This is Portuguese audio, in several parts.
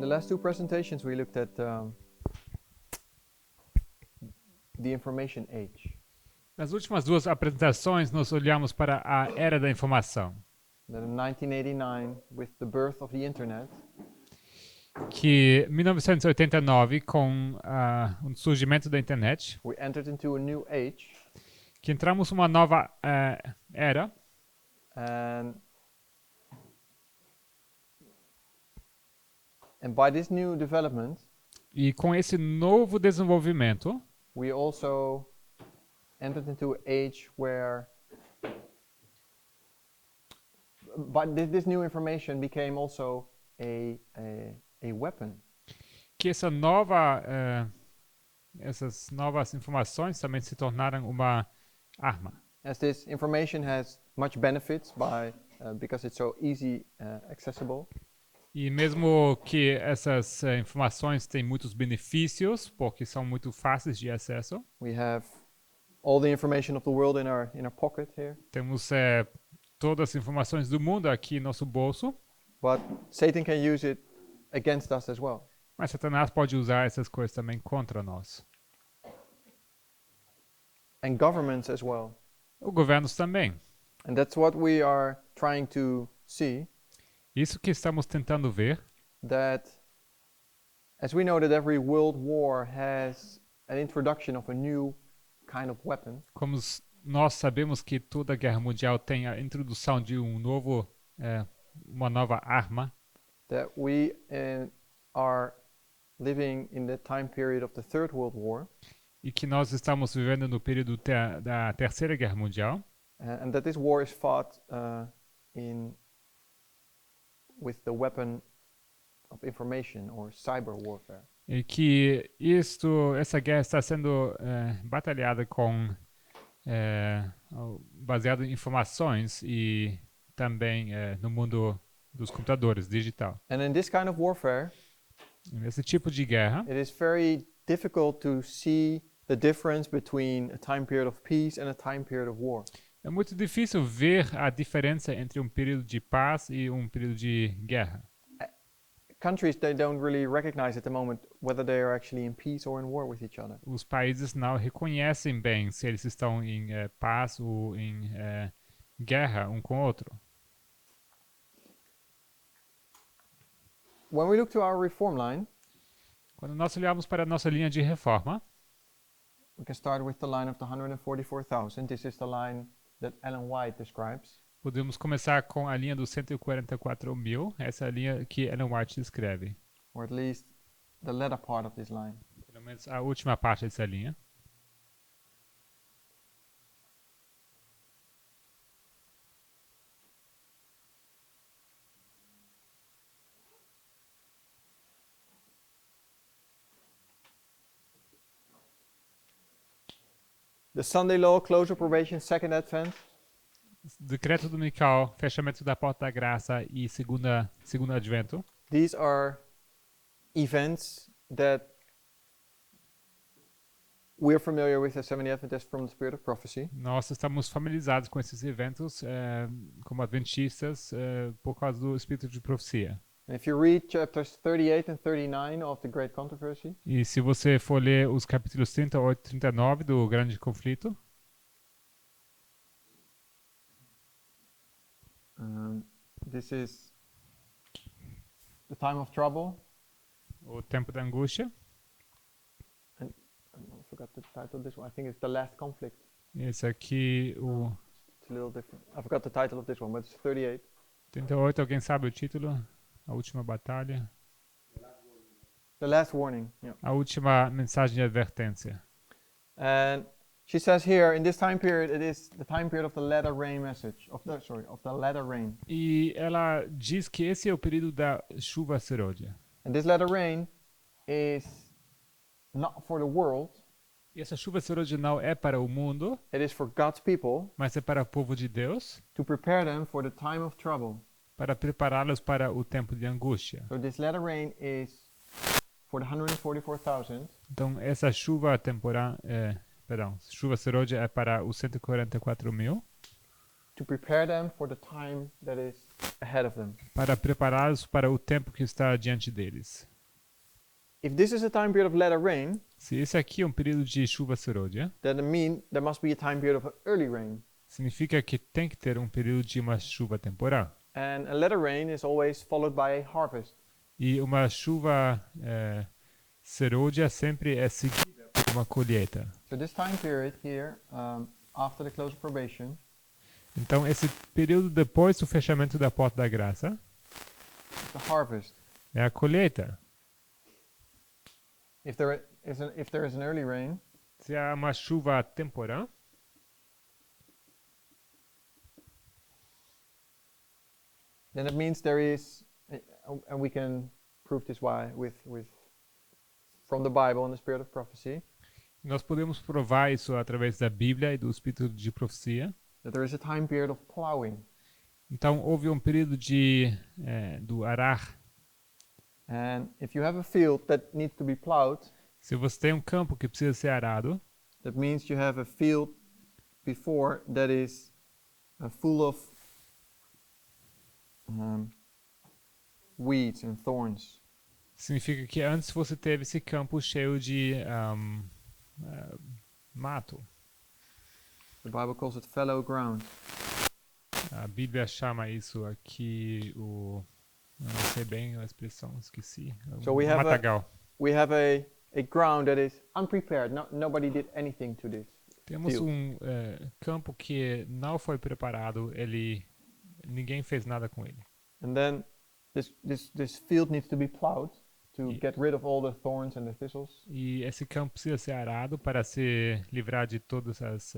In the last two presentations, we looked at the information age. Nas últimas duas apresentações, nós olhamos para a era da informação, That in 1989, with the birth of the internet, que em 1989, com o surgimento da internet, we entered into a new age, que entramos numa nova era, and by this new development, e com esse novo desenvolvimento, we also entered into an age where but this new information became also a weapon. que essas novas informações também se tornaram uma arma. As this information has much benefits because it's so easy accessible, E mesmo que essas informações têm muitos benefícios, porque são muito fáceis de acesso, we have all the information of the world in our pocket here, temos todas as informações do mundo aqui em nosso bolso, but Satan can use it against us as well. mas Satanás pode usar essas coisas também contra nós. And governments as well. Os governos também. And that's what we are trying to see, Isso que estamos tentando ver, that as we know that every world war has an introduction of a new kind of weapon, como nós sabemos que toda guerra mundial tem a introdução de uma nova arma, that we are living in the time period of the Third World War, e que nós estamos vivendo no período da Terceira Guerra Mundial, and that this war is fought with the weapon of information or cyber warfare. e que essa guerra está sendo batalhada baseado em informações e também no mundo dos computadores, digital. And in this kind of warfare, Nesse tipo de guerra, it is very difficult to see the difference between a time period of peace and a time period of war. é muito difícil ver a diferença entre um período de paz e um período de guerra. Countries, they don't really recognize at the moment whether they are actually in peace or in war with each other. Os países não reconhecem bem se eles estão em paz ou em guerra um com o outro. When we look to our reform line, Quando nós olhamos para a nossa linha de reforma, we can start with the line of the 144,000. This is the line that Ellen White describes. podemos começar com a linha dos 144 mil, essa é a linha que Ellen White descreve. Or at least the latter part of this line. Pelo menos a última parte dessa linha. The Sunday Law, Close of Probation, Second Advent, Decreto Dominical, fechamento da porta da graça e segundo advento. these are events that we're familiar with as Seventh-day Adventists from the Spirit of Prophecy. Nós estamos familiarizados com esses eventos como adventistas por causa do espírito de profecia. And if you read chapters 38 and 39 of the Great Controversy, E se você for ler os capítulos 38 e 39 do Grande Conflito, this is the time of trouble. o tempo da angústia, I forgot the title of this one. I think it's The Last Conflict. esse aqui, o It's a little different. I forgot the title of this one, but it's 38. 38, alguém sabe o título? A última batalha, The Last Warning. Yeah. a última mensagem de advertência. And she says here, in this time period, it is the time period of the latter rain message. Of the latter rain. E ela diz que esse é o período da chuva serôdia. And this latter rain is not for the world. E essa chuva serôdia não é para o mundo, It is for God's people mas é para o povo de Deus, to prepare them for the time of trouble. para prepará-los para o tempo de angústia. So this latter rain is for the 144,000. Então essa chuva chuva serôdia é para os 144 mil, to prepare them for the time that is ahead of them. para prepará-los para o tempo que está diante deles. if this is a time period of latter rain, Se esse aqui é um período de chuva serôdia, then it mean there must be a time period of early rain. significa que tem que ter um período de uma chuva temporal. And a latter rain is always followed by a harvest. E uma chuva serôdia sempre é seguida por uma colheita. So this time period here, after the close of probation, Então, esse período depois do fechamento da porta da graça is the harvest. é a colheita. If there is an early rain, Se há uma chuva temporal, then it means there is, and we can prove this with from the Bible and the spirit of prophecy, nós podemos provar isso através da Bíblia e do Espírito de Profecia. that there is a time period of plowing. Então, houve um período do arar. And if you have a field that needs to be plowed, Se você tem um campo que precisa ser arado, that means you have a field before that is full of weeds and thorns. significa que antes você teve esse campo cheio de mato. The Bible calls it fallow ground. A Bíblia chama isso aqui eu não sei bem a expressão, esqueci. So we have Matagal. We have a ground that is unprepared. Nobody did anything to this. Temos field. Campo que não foi preparado, ninguém fez nada com ele. And then this field needs to be plowed to E- get rid of all the thorns and the thistles. E esse campo precisa ser arado para se livrar de todas as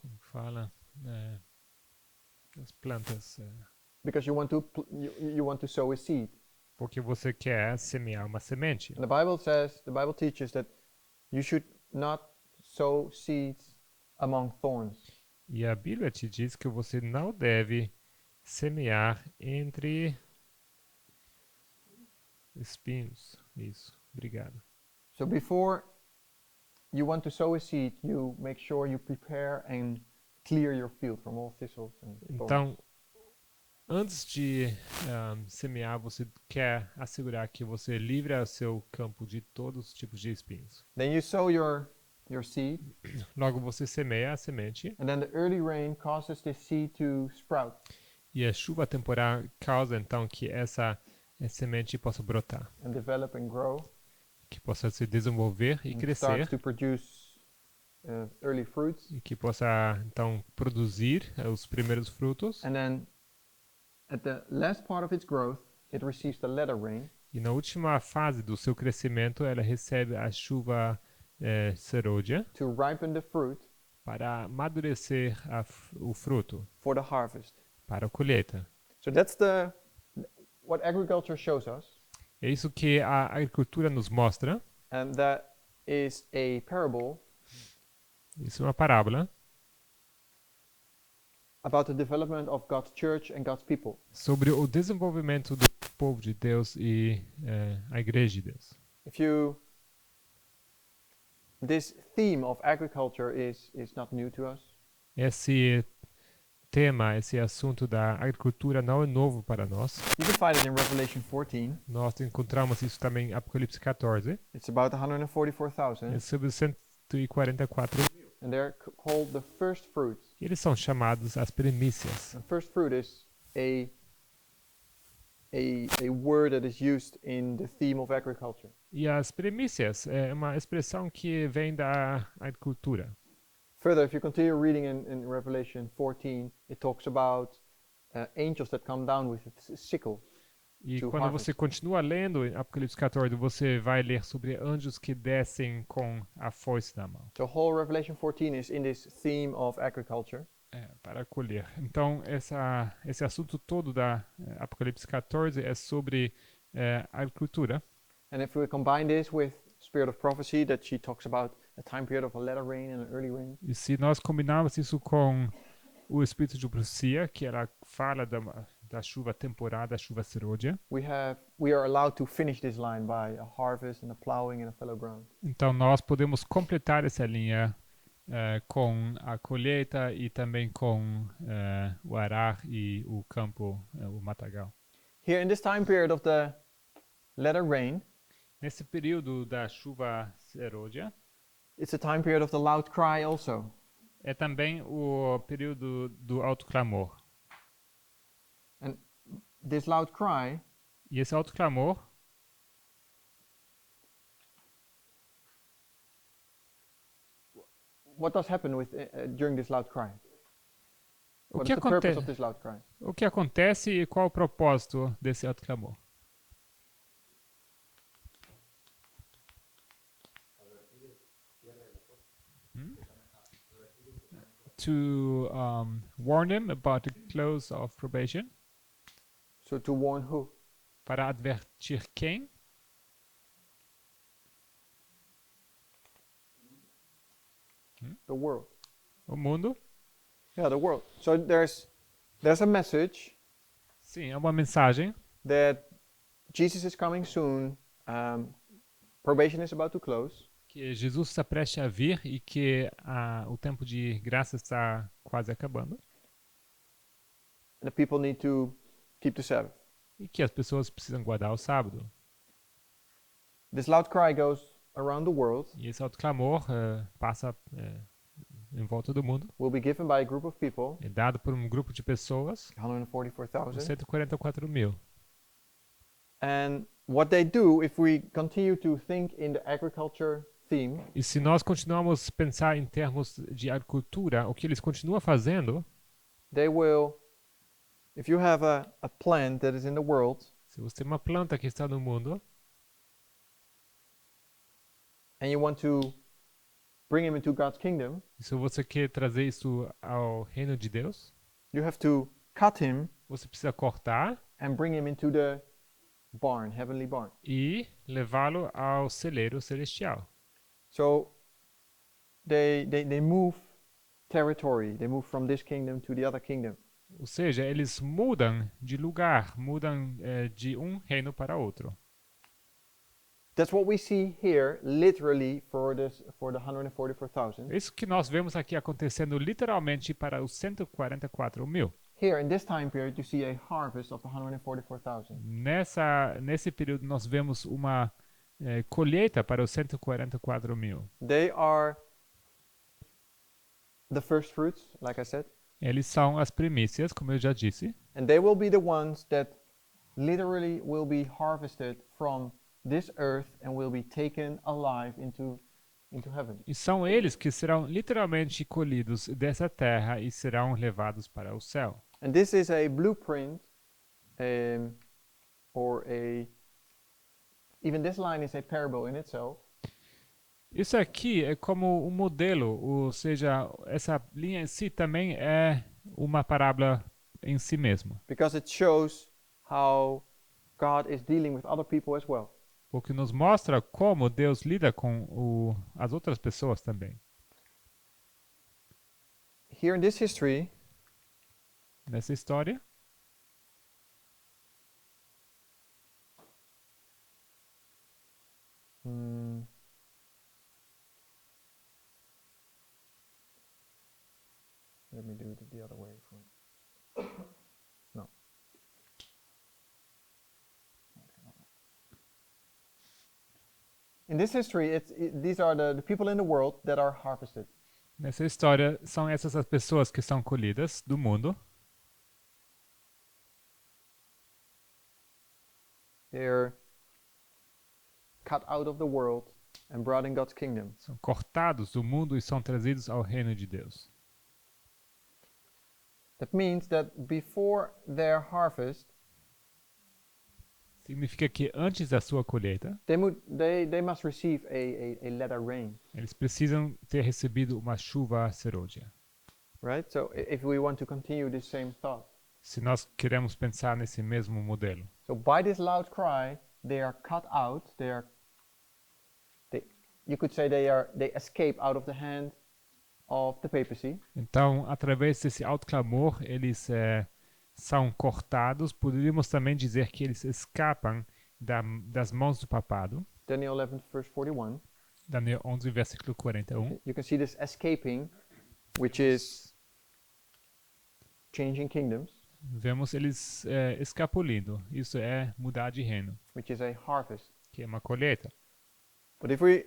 como fala, as plantas, Because you want to you want to sow a seed. porque você quer semear uma semente. And the Bible teaches that you should not sow seeds among thorns. E a Bíblia te diz que você não deve semear entre espinhos. Isso, obrigado. So before you want to sow a seed, you make sure you prepare and clear your field from all thistles and thorns. Então, antes de semear, você quer assegurar que você livre o seu campo de todos os tipos de espinhos. Then you sow your seed, Logo, você semeia a semente and then the early rain causes this seed to sprout. e a chuva temporal causa então que essa semente possa brotar, And develop and grow, que possa se desenvolver e and crescer starts to produce early fruits. e que possa então produzir os primeiros frutos. And then at the last part of its growth, it receives the latter rain, E na última fase do seu crescimento, ela recebe a chuva serôdia to ripen the fruit para amadurecer o fruto, for the harvest. para a colheita. So that's what agriculture shows us, É isso que a agricultura nos mostra. and that is a parable Isso é uma parábola about the development of God's church and God's people. sobre o desenvolvimento do povo de Deus e a igreja de Deus. This theme of agriculture is not new to us. Esse tema, esse assunto da agricultura não é novo para nós. You can find it in Revelation 14. Nós encontramos isso também em Apocalipse 14. It's about É 144,000, sobre 144. and they're called the first fruits. Eles são chamados as primícias. The first fruit is a word that is used in the theme of agriculture. E as primícias é uma expressão que vem da agricultura. Further, if you continue reading in Revelation 14, it talks about angels that come down with a sickle. E To quando harvest. você continua lendo em Apocalipse 14, você vai ler sobre anjos que descem com a foice na mão So whole Revelation 14 is in this theme of agriculture. para colher. Então, esse assunto todo da Apocalipse 14 é sobre agricultura. And if we combine this with spirit of prophecy, that she talks about a time period of a latter rain and an early rain, E se nós combinarmos isso com o espírito de profecia, que ela fala da chuva temporal, da chuva serôdia, we are allowed to finish this line by a harvest and a plowing and a fallow ground. então nós podemos completar essa linha com a colheita e também com o arar e o campo, o matagal. Here in this time period of the latter rain, Nesse período da chuva serôdia, it's a time period of the loud cry also. é também o período do alto clamor. And this loud cry E esse alto clamor, what does happen during this loud cry? o What que, is the purpose aconte of this loud cry? o que acontece e qual o propósito desse alto clamor? To warn them about the close of probation. So to warn who? Para advertir quem? The world. O mundo. Yeah, the world. So there's a message Sim, é uma mensagem that Jesus is coming soon. Probation is about to close. que Jesus está prestes a vir e que o tempo de graça está quase acabando. And the people need to keep the Sabbath. E que as pessoas precisam guardar o sábado. This loud cry goes around the world. E esse alto clamor passa em volta do mundo. Will be given by a group of people. É dado por um grupo de pessoas. 144,000. 144 mil. And what they do, if we continue to think in the agriculture theme, E se nós continuamos a pensar em termos de agricultura, o que eles continuam fazendo, they will, if you have a plant that is in the world, se você tem uma planta que está no mundo, and you want to bring him into God's kingdom, e se você quer trazer isso ao reino de Deus, you have to cut him você precisa cortar and bring him into the barn, heavenly barn. e levá-lo ao celeiro celestial. So they move territory. They move from this kingdom to the other kingdom. Ou seja, eles mudam de lugar, mudam de um reino para outro. That's what we see here, literally, for the 144,000. Isso que nós vemos aqui acontecendo literalmente para os 144 mil. Here, in this time period, you see a harvest of the 144,000. Nesse período nós vemos uma colheita para os 144 mil. They are the first fruits, like I said. Eles são as primícias, como eu já disse. And they will be the ones that literally will be harvested from this earth and will be taken alive into heaven. E são eles que serão literalmente colhidos dessa terra e serão levados para o céu. And this is a blueprint, or even this line is a parable in itself. Isso aqui é como um modelo, ou seja, essa linha em si também é uma parábola em si mesmo. Because it shows how God is dealing with other people as well. Porque nos mostra como Deus lida com as outras pessoas também. Here in this history, Nessa história, let me do it the other way. No. In this history, these are the people in the world that are harvested. nessa história são essas as pessoas que são colhidas do mundo. They're cut out of the world and brought in God's kingdom. São cortados do mundo e são trazidos ao reino de Deus. That means that before their harvest, Significa que antes da sua colheita, they must receive a latter rain, eles precisam ter recebido uma chuva serôdia. right? So if we want to continue this same thought, Se nós queremos pensar nesse mesmo modelo. so by this loud cry, they are cut out. You could say they escape out of the hand of the papacy. Então, através desse alto clamor, eles são cortados. Poderíamos também dizer que eles escapam das mãos do papado. Daniel 11, verse 41. Daniel 11, versículo 41. You can see this escaping, which is changing kingdoms, Vemos eles escapulindo. Isso é mudar de reino, which is a harvest. que que é uma colheita. But if we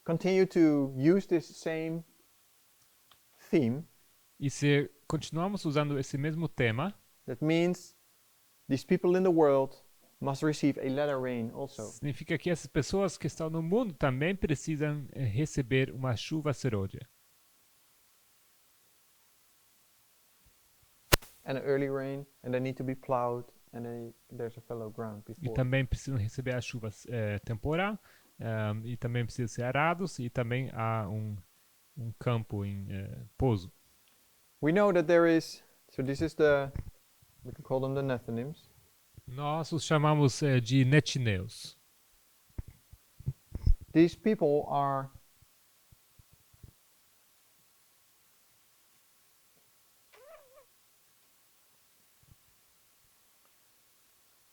continue to use this same theme, E se continuamos usando esse mesmo tema, that means these people in the world must receive a latter rain also. significa que essas pessoas que estão no mundo também precisam receber uma chuva serôdia. And an early rain, and they need to be plowed, and there's a fallow ground E before. também precisam receber a chuva temporal, e também precisam ser arados, e também há um campo em pouso. We know that there is, so this is we can call them the Nethinims. Nós os chamamos de netineus. These people are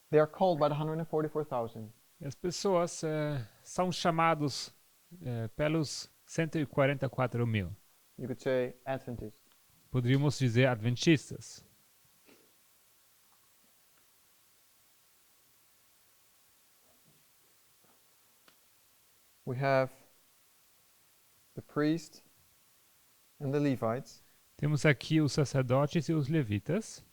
they are called by the 144,000. As pessoas são chamados pelos 144 mil. You could say Adventists. Poderíamos dizer adventistas. We have the priest and the Levites. Temos aqui os sacerdotes e os levitas.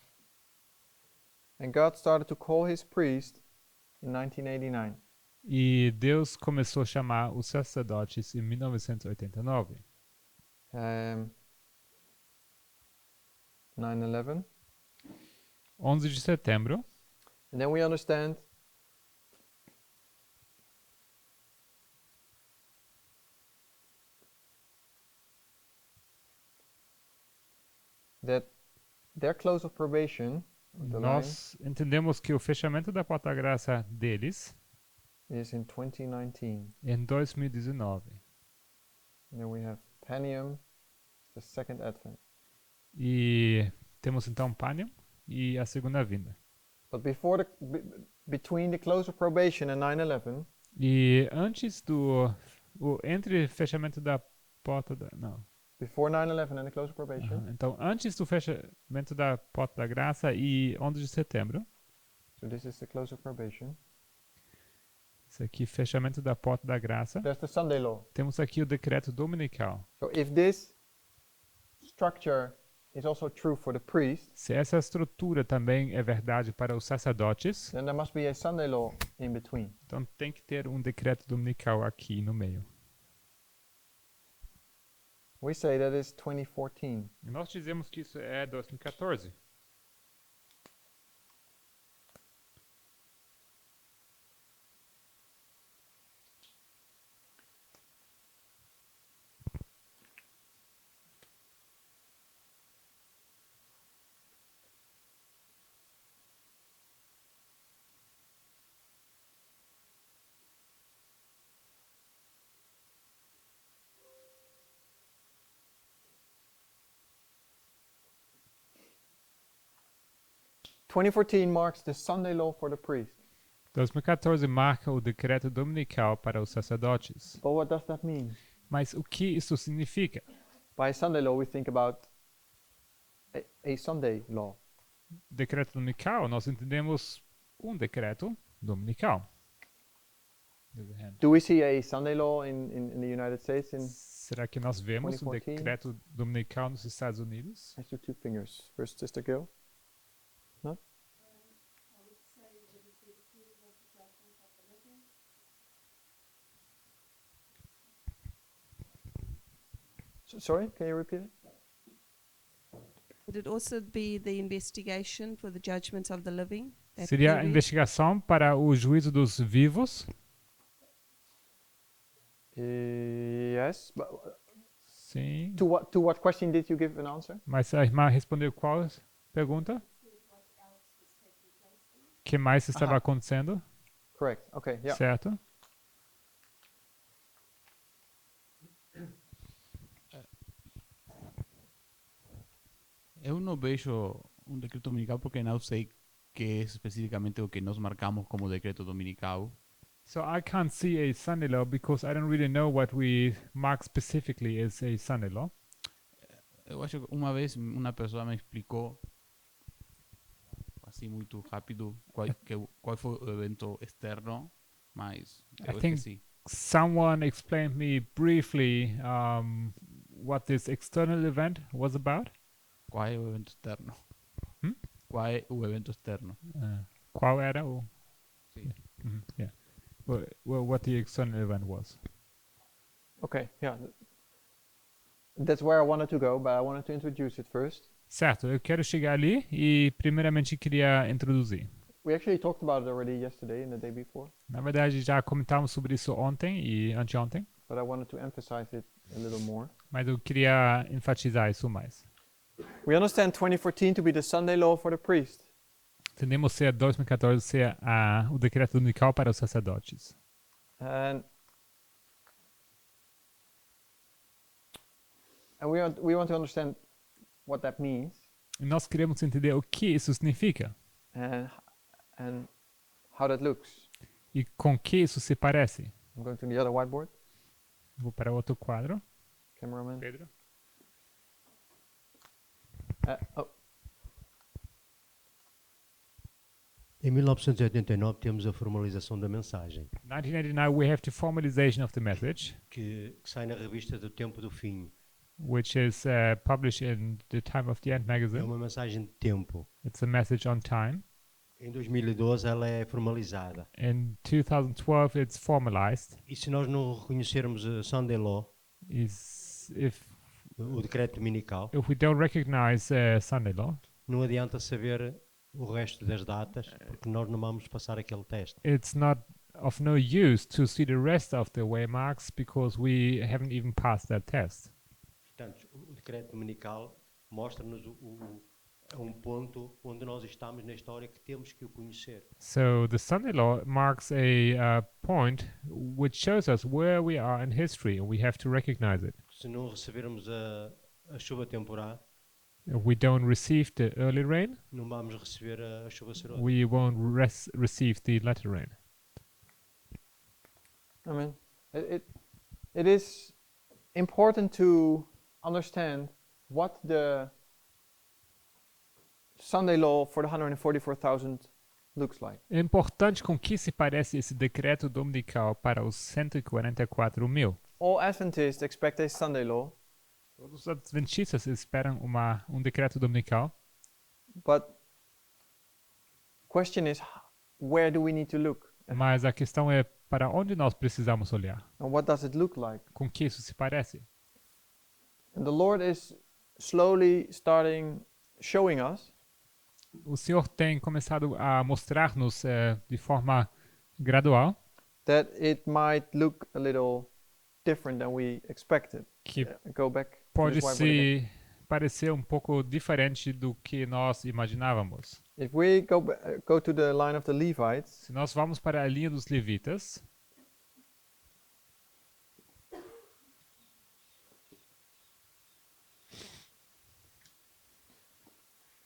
And God started to call his priest in 1989. E Deus começou a chamar os sacerdotes em 1989. 9/11. 11 de setembro. And then we understand that their close of probation, the Nós entendemos que o fechamento da porta-graça deles line, is in 2019. é em 2019. And then we have Panium, the second advent. E temos então Panium e a segunda vinda. But between the close of probation and 9/11, E antes entre o fechamento da porta da... Não. before 9/11 and the close of probation, Então, antes do fechamento da porta da graça e 11 de setembro, so this is the close of probation, isso aqui, fechamento da porta da graça, there's the Sunday law. temos aqui o decreto dominical. So if this structure is also true for the priest, Se essa estrutura também é verdade para os sacerdotes, then there must be a Sunday law in between. então tem que ter um decreto dominical aqui no meio. We say that is 2014. E nós dizemos que isso é 2014. Marks the Sunday law for the priest. 2014 marca o decreto dominical para os sacerdotes. But what does that mean? Mas o que isso significa? By Sunday law, we think about a Sunday law. Decreto dominical, nós entendemos um decreto dominical. Do we see a Sunday law in the United States? Será que nós vemos o 2014? decreto dominical nos Estados Unidos? I do two fingers. First, Sister Gill. No? I would say that is the decreto of the judgment of the living. Sorry, can you repeat it? Would it also be the investigation for the judgment of the living? That Seria a period? investigação para o juízo dos vivos? Yes. But Sim. to what question did you give an answer? Mas a irmã respondeu qual pergunta? O que mais estava Aham. acontecendo? Correct. Okay. Yeah. Certo? Eu não vejo um decreto dominical porque não sei que é especificamente o que nós marcamos como decreto dominical. So I can't see a Sunday law because I don't really know what we mark specifically as a Sunday law. Eu acho que uma vez uma pessoa me explicou, assim muito rápido, qual foi o evento externo mas I eu think- esqueci. Someone explained me briefly what this external event was about. Qual é o evento externo? Hum? Qual é o evento externo? Qual era o? Sim. Yeah. What the external event was. Okay, yeah. That's where I wanted to go, but I wanted to introduce it first. Certo, eu quero chegar ali e primeiramente queria introduzir. We actually talked about it already yesterday and the day before, Na verdade, já comentamos sobre isso ontem e anteontem, but I wanted to emphasize it a little more. mas eu queria enfatizar isso mais. We understand 2014 to be the Sunday law for the priest. Entendemos ser 2014 ser o decreto dominical para os sacerdotes. And we want to understand what that means E nós queremos entender o que isso significa and how that looks. e com que isso se parece. I'm going to the other whiteboard, Vou para outro quadro. cameraman. Pedro. Oh, Em 1989 temos a formalização da mensagem, 1999 we have the formalization of the message, que sai na revista do Tempo do Fim. which is published in the Time of the End É magazine. uma mensagem de tempo. It's a message on time. Em 2012 ela é formalizada. In 2012 it's formalized. E se nós não reconhecermos a Sunday Law, If o decreto dominical, we don't recognize Sunday law, não adianta saber o resto das datas, porque nós não vamos passar aquele teste. it's not of no use to see the rest of the waymarks because we haven't even passed that test. Portanto, o decreto dominical mostra-nos um ponto onde nós estamos na história que temos que o conhecer. So the Sunday law marks a point which shows us where we are in history, and we have to recognize it. Se não recebermos a chuva temporal, If we don't receive the early rain, não vamos receber a chuva serota. we won't receive the latter rain. I mean, it is important to understand what the Sunday law for the 144,000 looks like. É importante com que se parece esse decreto dominical para os 144 mil. All Adventists expect a Sunday law, Todos os adventistas esperam decreto dominical, but question is, where do we need to look? mas a questão é para onde nós precisamos olhar. And what does it look like? Com que isso se parece? And the Lord is slowly starting showing us O Senhor tem começado a mostrar-nos de forma gradual that it might look a little different than we expected. que Go back to pode this whiteboard again. se parecer um pouco diferente do que nós imaginávamos. If we go to the line of the Levites, Se nós vamos para a linha dos levitas,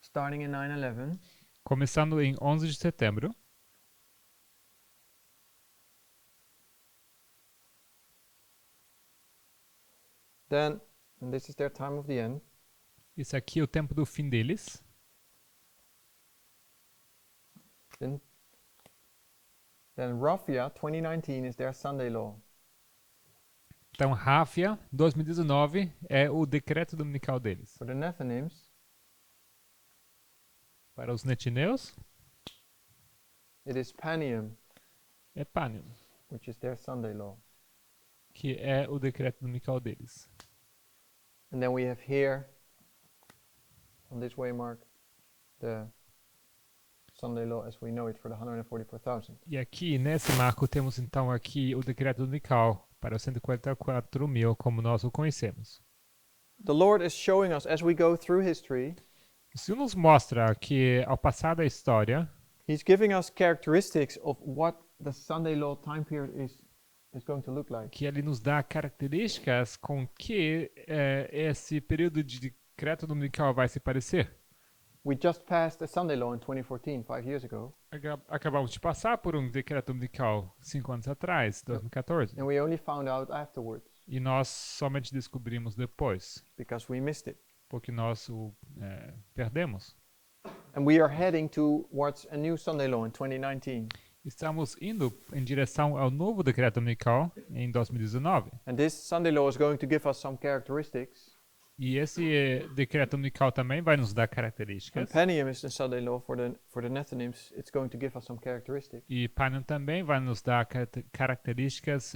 starting in 9/11, começando em 11 de setembro, then and this is their time of the end. isso aqui é o tempo do fim deles. Then Raphia 2019 is their Sunday law. Então, Ráfia 2019 é o decreto dominical deles. For the Nephilims, Para os netineus, it is Panium, é Pânium, which is their Sunday law. que é o decreto dominical deles. And then we have here, on this waymark, the Sunday law as we know it for the 144,000. E aqui, nesse marco, temos então aqui o decreto dominical para os 144 mil, como nós o conhecemos. The Lord is showing us as we go through history, O Senhor nos mostra que, ao passar da história, He's giving us characteristics of what the Sunday law time period is going to look like. que Ele nos dá características com que esse período de decreto dominical vai se parecer. We just passed a Sunday law in 2014, 5 years ago, Acabamos de passar por um decreto dominical 5 anos atrás, 2014, and we only found out afterwards e nós somente descobrimos depois, because we missed it. porque nós o perdemos. And we are heading towards a new Sunday law in 2019. Estamos indo em direção ao novo decreto dominical em 2019. And this Sunday law is going to give us some characteristics. E esse decreto dominical também vai nos dar And características. Penium is the Sunday law for the Nethinims. It's going to give us some characteristics. E Panem também vai nos dar características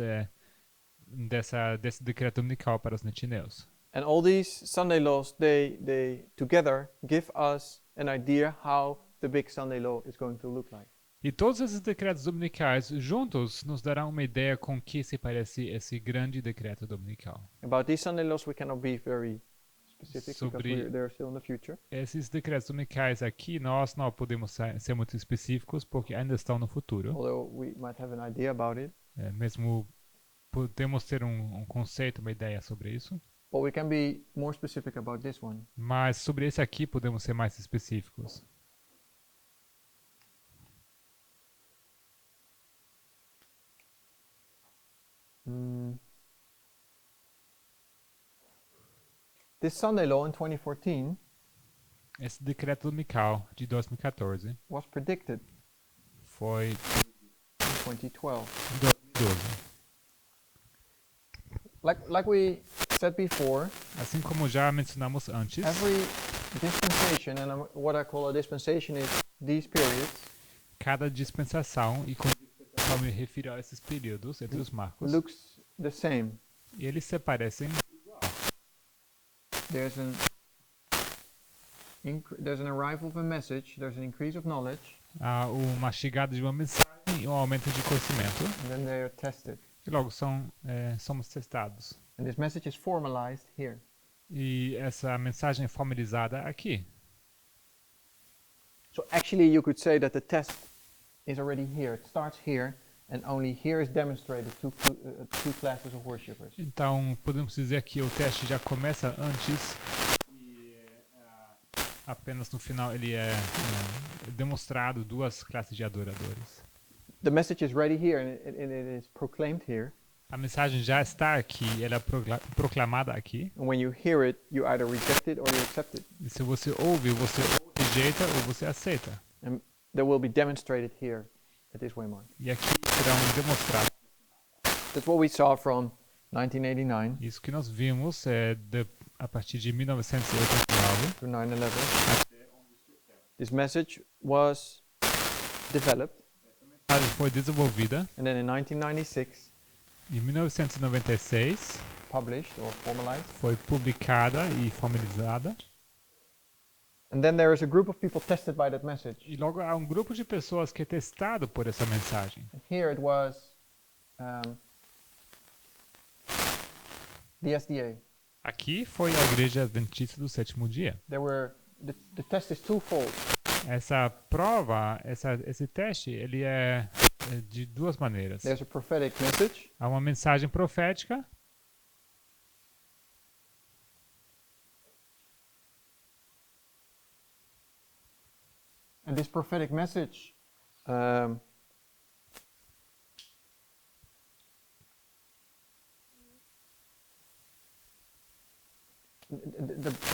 desse decreto dominical para os netineus. And all these Sunday laws, they together give us an idea how the big Sunday law is going to look like. E todos esses decretos dominicais juntos nos darão uma ideia com que se parece esse grande decreto dominical. About these Sunday laws, we cannot be very specific because Sobre- they're still in the future. Esses decretos dominicais aqui, nós não podemos ser muito específicos porque ainda estão no futuro. Although we might have an idea about it, Mesmo podemos ter um conceito, uma ideia sobre isso. but we can be more specific about this one. Mas sobre esse aqui podemos ser mais específicos. This Sunday law in 2014 Esse decreto dominical de 2014 was predicted foi in 2012. 2012. Like we said before, Assim como já mencionamos antes, every dispensation, and what I call a dispensation is these periods, cada dispensação, e com dispensação me refiro a esses períodos entre os marcos, looks the same. e eles se parecem. There's an arrival of a message, there's an increase of knowledge, Há uma chegada de uma mensagem e um aumento de conhecimento, and then they are tested. e logo somos testados. And this message is formalized here. E essa mensagem é formalizada aqui. So actually you could say that the test is already here. It starts here, and only here is demonstrated two classes of worshippers. Então, podemos dizer que o teste já começa antes e apenas no final ele é demonstrado duas classes de adoradores. The message is ready here, and it is proclaimed here. A mensagem já está aqui, ela é proclamada aqui. And when you hear it, you either reject it or you accept it. E se você ouve, você ou rejeita ou você aceita. And that will be demonstrated here at this waymark. E aqui serão demonstrados. That's what we saw from 1989 Isso que nós vimos a partir de 1989 to 9/11. This message was developed, ela foi desenvolvida. and then in 1996, Em 1996 published or formalized. foi publicada e formalizada. And then there is a group of people tested by that message. E logo há um grupo de pessoas que é testado por essa mensagem. And here it was the SDA. Aqui foi a Igreja Adventista do Sétimo Dia. The test is twofold. Essa prova, esse teste, ele é de duas maneiras. There's a prophetic message, Há uma mensagem profética and this prophetic message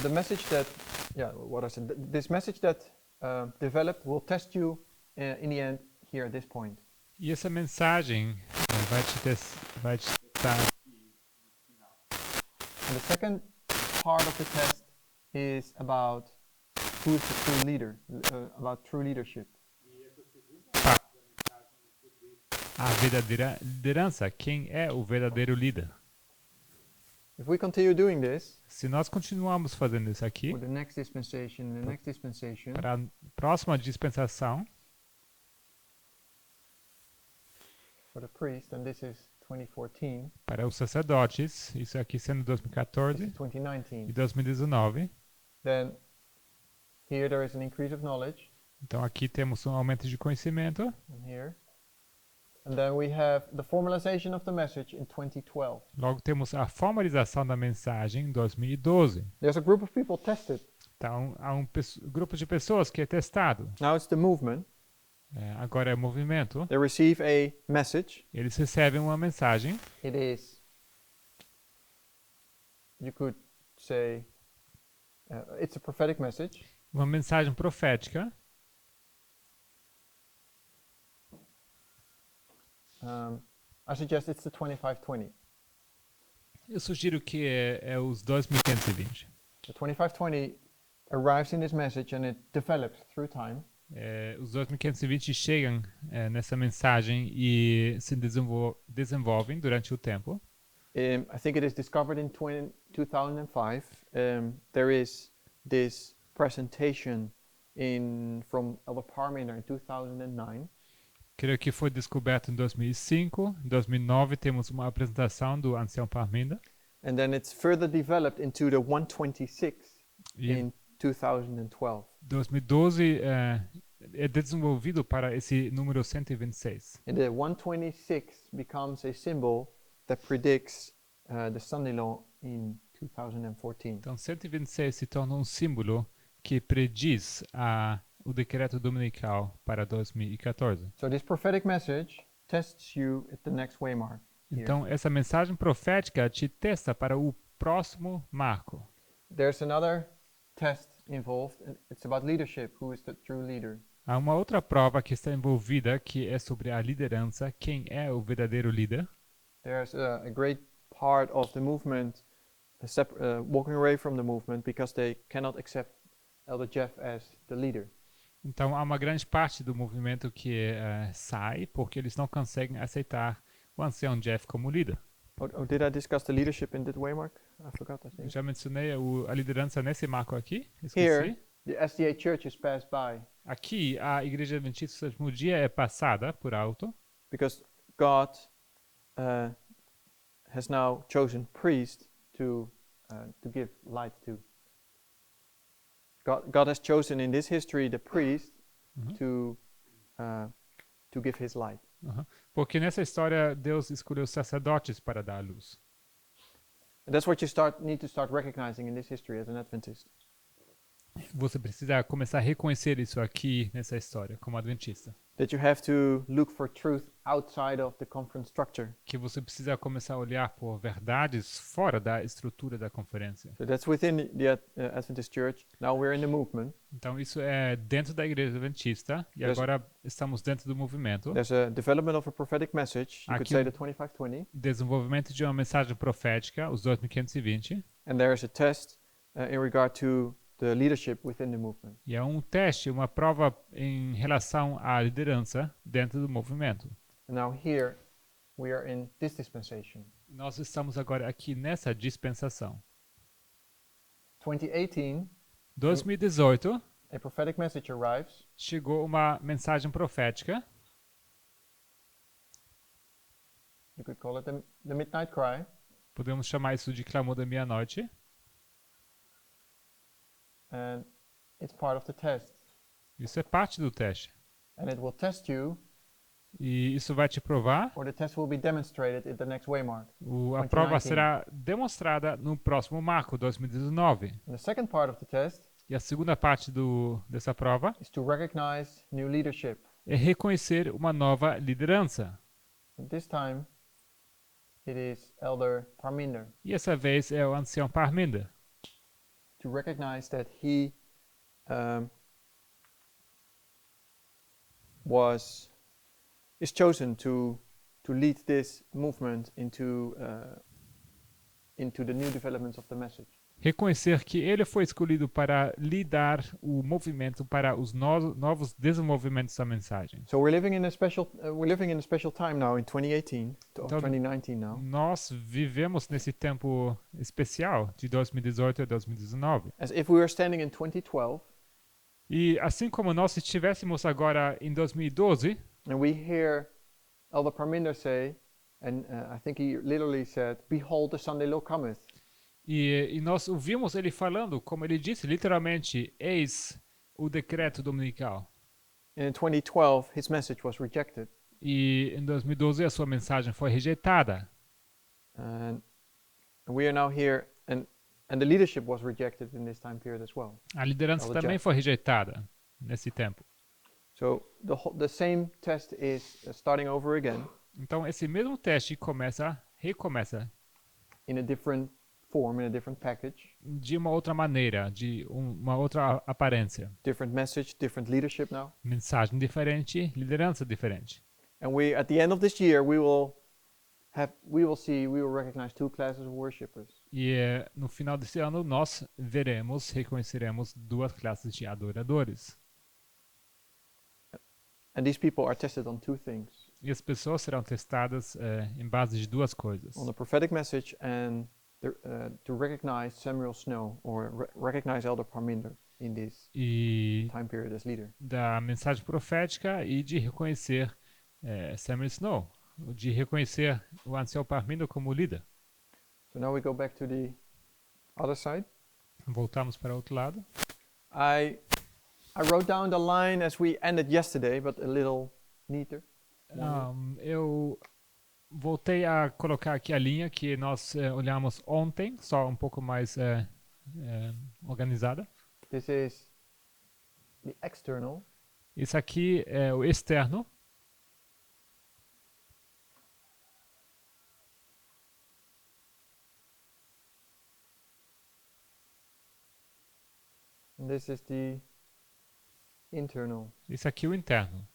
the message that, what I said, this message that developed will test you in the end here at this point. e essa mensagem vai te testar. And the second part of the test is about who is the true leader, about true leadership. A verdadeira liderança, quem é o verdadeiro líder? If we continue doing this Se nós continuarmos fazendo isso aqui, for the next dispensation, the next dispensation, para a próxima dispensação, for the priest, and this is 2014, para os sacerdotes, isso aqui sendo this 2014 is 2019, e 2019, then here there is an increase of knowledge, então aqui temos um aumento de conhecimento, and here. And then we have the formalization of the message in 2012. logo temos a formalização da mensagem em 2012. There's a group of people tested. Então há grupo de pessoas que é testado. Now it's the movement. Agora é movimento. They receive a message. Eles recebem uma mensagem. It is, you could say, it's a prophetic message. Uma mensagem profética. I suggest it's the 2520. Eu sugiro que é os 2520. The 2520 arrives in this message and it develops through time. Os 2520 chegam nessa mensagem e se desenvolvem durante o tempo. I think it is discovered in 2005. There is this presentation from Elder Parmenter in 2009. Creio que foi descoberto em 2005. Em 2009 temos uma apresentação do ancião Parminda. And then it's further developed into the 126 E in 2012. 2012 é desenvolvido para esse número 126. And the 126 becomes a symbol that predicts the Sunday law in 2014. Então 126 se torna um símbolo que prediz o decreto dominical para 2014. So this prophetic message tests you at the next waymark. Here. Então essa mensagem profética te testa para o próximo marco. There's another test involved. And it's about leadership. Who is the true leader? Há uma outra prova que está envolvida que é sobre a liderança. Quem é o verdadeiro líder? There's a great part of the movement walking away from the movement because they cannot accept Elder Jeff as the leader. Então há uma grande parte do movimento que sai porque eles não conseguem aceitar o ancião Jeff como líder. Oh, did I discuss the leadership in that waymark? I forgot, I think. Já mencionei a liderança nesse marco aqui. Here, Esqueci. the SDA churches pass by Aqui a Igreja Adventista do Sétimo Dia é passada por alto because God has now chosen priests to give light to. God has chosen in this history the priest to give his light. porque nessa história Deus escolheu sacerdotes para dar a luz. And that's what you need to start recognizing in this history as an Adventist. Você precisa começar a reconhecer isso aqui nessa história como adventista. That you have to look for truth outside of the conference structure. Que você precisa começar a olhar por verdades fora da estrutura da conferência. So that's within the Adventist Church. Now we're in the movement. Então isso é dentro da Igreja Adventista e agora estamos dentro do movimento. There's a development of a prophetic message. You could Aqui say the 2520. Desenvolvimento de uma mensagem profética, os 2520. And there's a test in regard to the leadership within the movement. E é um teste, uma prova em relação à liderança dentro do movimento. And now here we are in this dispensation. Nós estamos agora aqui nessa dispensação. 2018, A prophetic message arrives. chegou uma mensagem profética. You could call it the midnight cry. Podemos chamar isso de clamor da meia-noite. And it's part of the test. Isso é parte do teste. And it will test you, E isso vai te provar. or the test will be demonstrated at the next waymark. A prova será demonstrada no próximo marco, 2019. And the second part of the test E a segunda parte dessa prova is to recognize new leadership. é reconhecer uma nova liderança. And this time it is Elder Parminder. E essa vez é o ancião Parminda. To recognize that he is chosen to lead this movement into the new developments of the message. Reconhecer que ele foi escolhido para lidar o movimento para os novos desenvolvimentos da mensagem. So we're living in a special time now in 2018 or Então, 2019 now. Nós vivemos nesse tempo especial de 2018 a 2019. As if we were standing in 2012 E assim como nós estivéssemos agora em 2012, and we hear Elder Parminder say, and I think he literally said, "Behold, the Sunday law cometh." e nós ouvimos ele falando, como ele disse, literalmente, eis o decreto dominical. And in 2012, his message was rejected. E em 2012 a sua mensagem foi rejeitada. And we are now here, and the leadership was rejected in this time period as well. A liderança Elder também Jeff. foi rejeitada nesse tempo. So the same test is starting over again Então esse mesmo teste recomeça in a different form, in a different package, de uma outra maneira, de uma outra aparência. different message, different leadership now. Mensagem diferente, liderança diferente. And we, at the end of this year, we will recognize 2 classes of worshippers. E no final desse ano nós reconheceremos 2 classes de adoradores. And these people are tested on 2 things: E as pessoas serão testadas em base de 2 coisas. on the prophetic message and to recognize Samuel Snow or recognize Elder Parminder in this E time period as leader. da mensagem profética e de reconhecer Samuel Snow, de reconhecer o ancião Parmindo como líder. So now we go back to the other side. Voltamos para o outro lado. I wrote down the line as we ended yesterday, but a little neater. Eu voltei a colocar aqui a linha que nós olhamos ontem, só um pouco mais organizada. This is the external, Isso aqui é o externo. and this is the internal. Isso aqui é o interno.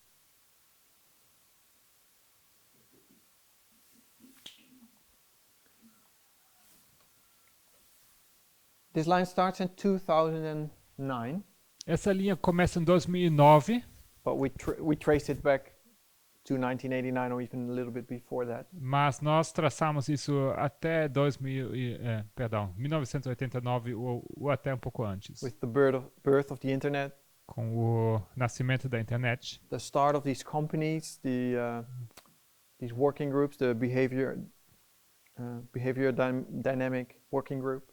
This line starts in 2009, Essa linha começa em 2009, but we traced it back to 1989 or even a little bit before that. mas nós traçamos isso até 1989 ou até um pouco antes, With the birth of the internet, com o nascimento da internet, the start of these companies, these working groups, the behavior dynamic working group,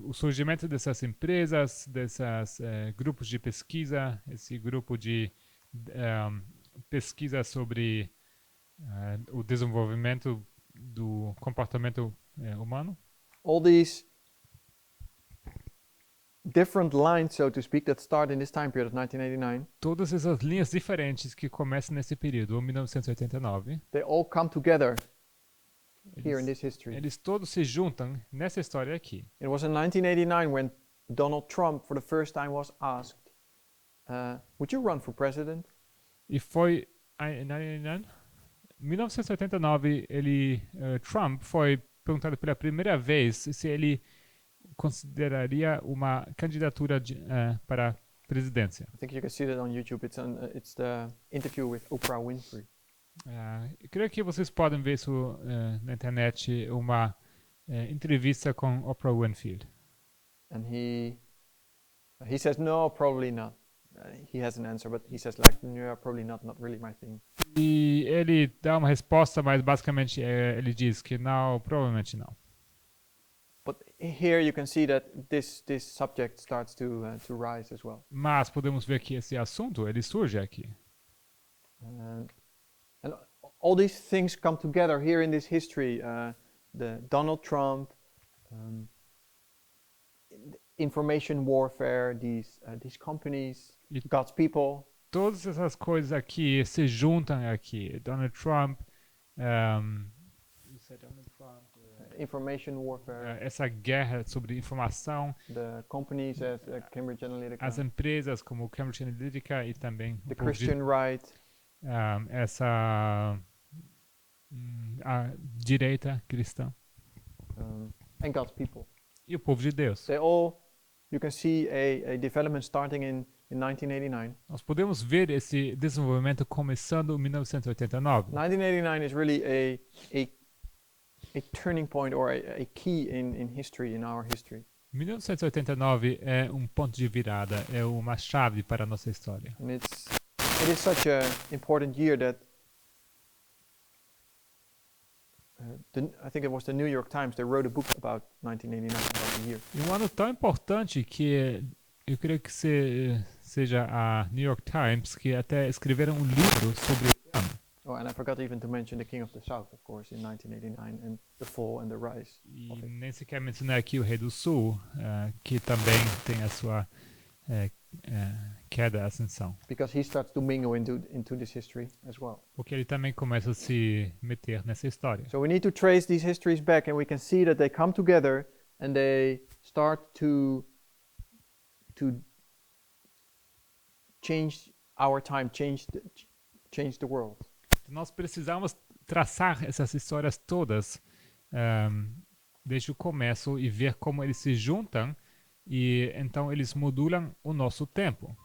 o surgimento dessas empresas, desses grupos de pesquisa, esse grupo de pesquisa sobre o desenvolvimento do comportamento humano. all these different lines, so to speak, that start in this time period of 1989, Todas essas linhas diferentes que começam nesse período, 1989, they all come together here in eles, this history. eles todos se juntam nessa história aqui. It was in 1989 when Donald Trump, for the first time, was asked, would you run for president? E foi em 1989, Trump foi perguntado pela primeira vez se ele consideraria uma candidatura para a presidência. I think you can see that on YouTube. It's the interview with Oprah Winfrey. Eu creio que vocês podem ver isso na internet, uma entrevista com Oprah Winfrey. And he says, no, probably not. He has an answer, but he says like, no, probably not really my thing. E ele dá uma resposta, mas basicamente ele diz que não, provavelmente não. But here you can see that this subject starts to rise as well. Mas podemos ver que esse assunto ele surge aqui. And all these things come together here in this history. The Donald Trump, information warfare, these companies, God's people. Todas essas coisas aqui se juntam aqui. Donald Trump, Information warfare, essa guerra sobre informação, the companies as Cambridge Analytica, as empresas como Cambridge Analytica e também the Christian right, essa a direita cristã and God's people. e o povo de Deus. They all, you can see a development starting in 1989. Nós podemos ver esse desenvolvimento começando em 1989. 1989 is really a turning point or a key in history, in our history. 1989 é um ponto de virada, é uma chave para a nossa história. And it is such an important year that I think it was the New York Times, they wrote a book about 1989, about the year. E um ano tão importante que eu creio que seja a New York Times que até escreveram um livro sobre esse ano. Oh, and I forgot even to mention the King of the South, of course, in 1989, and the fall and the rise. E nem sequer mencionar aqui o Rei do Sul, que também tem a sua queda, ascensão. Because he starts to mingle into this history as well. Porque ele também começa a se meter nessa história. So we need to trace these histories back, and we can see that they come together and they start to change our time, change the world. Nós precisamos traçar essas histórias todas desde o começo e ver como eles se juntam e então eles modulam o nosso tempo,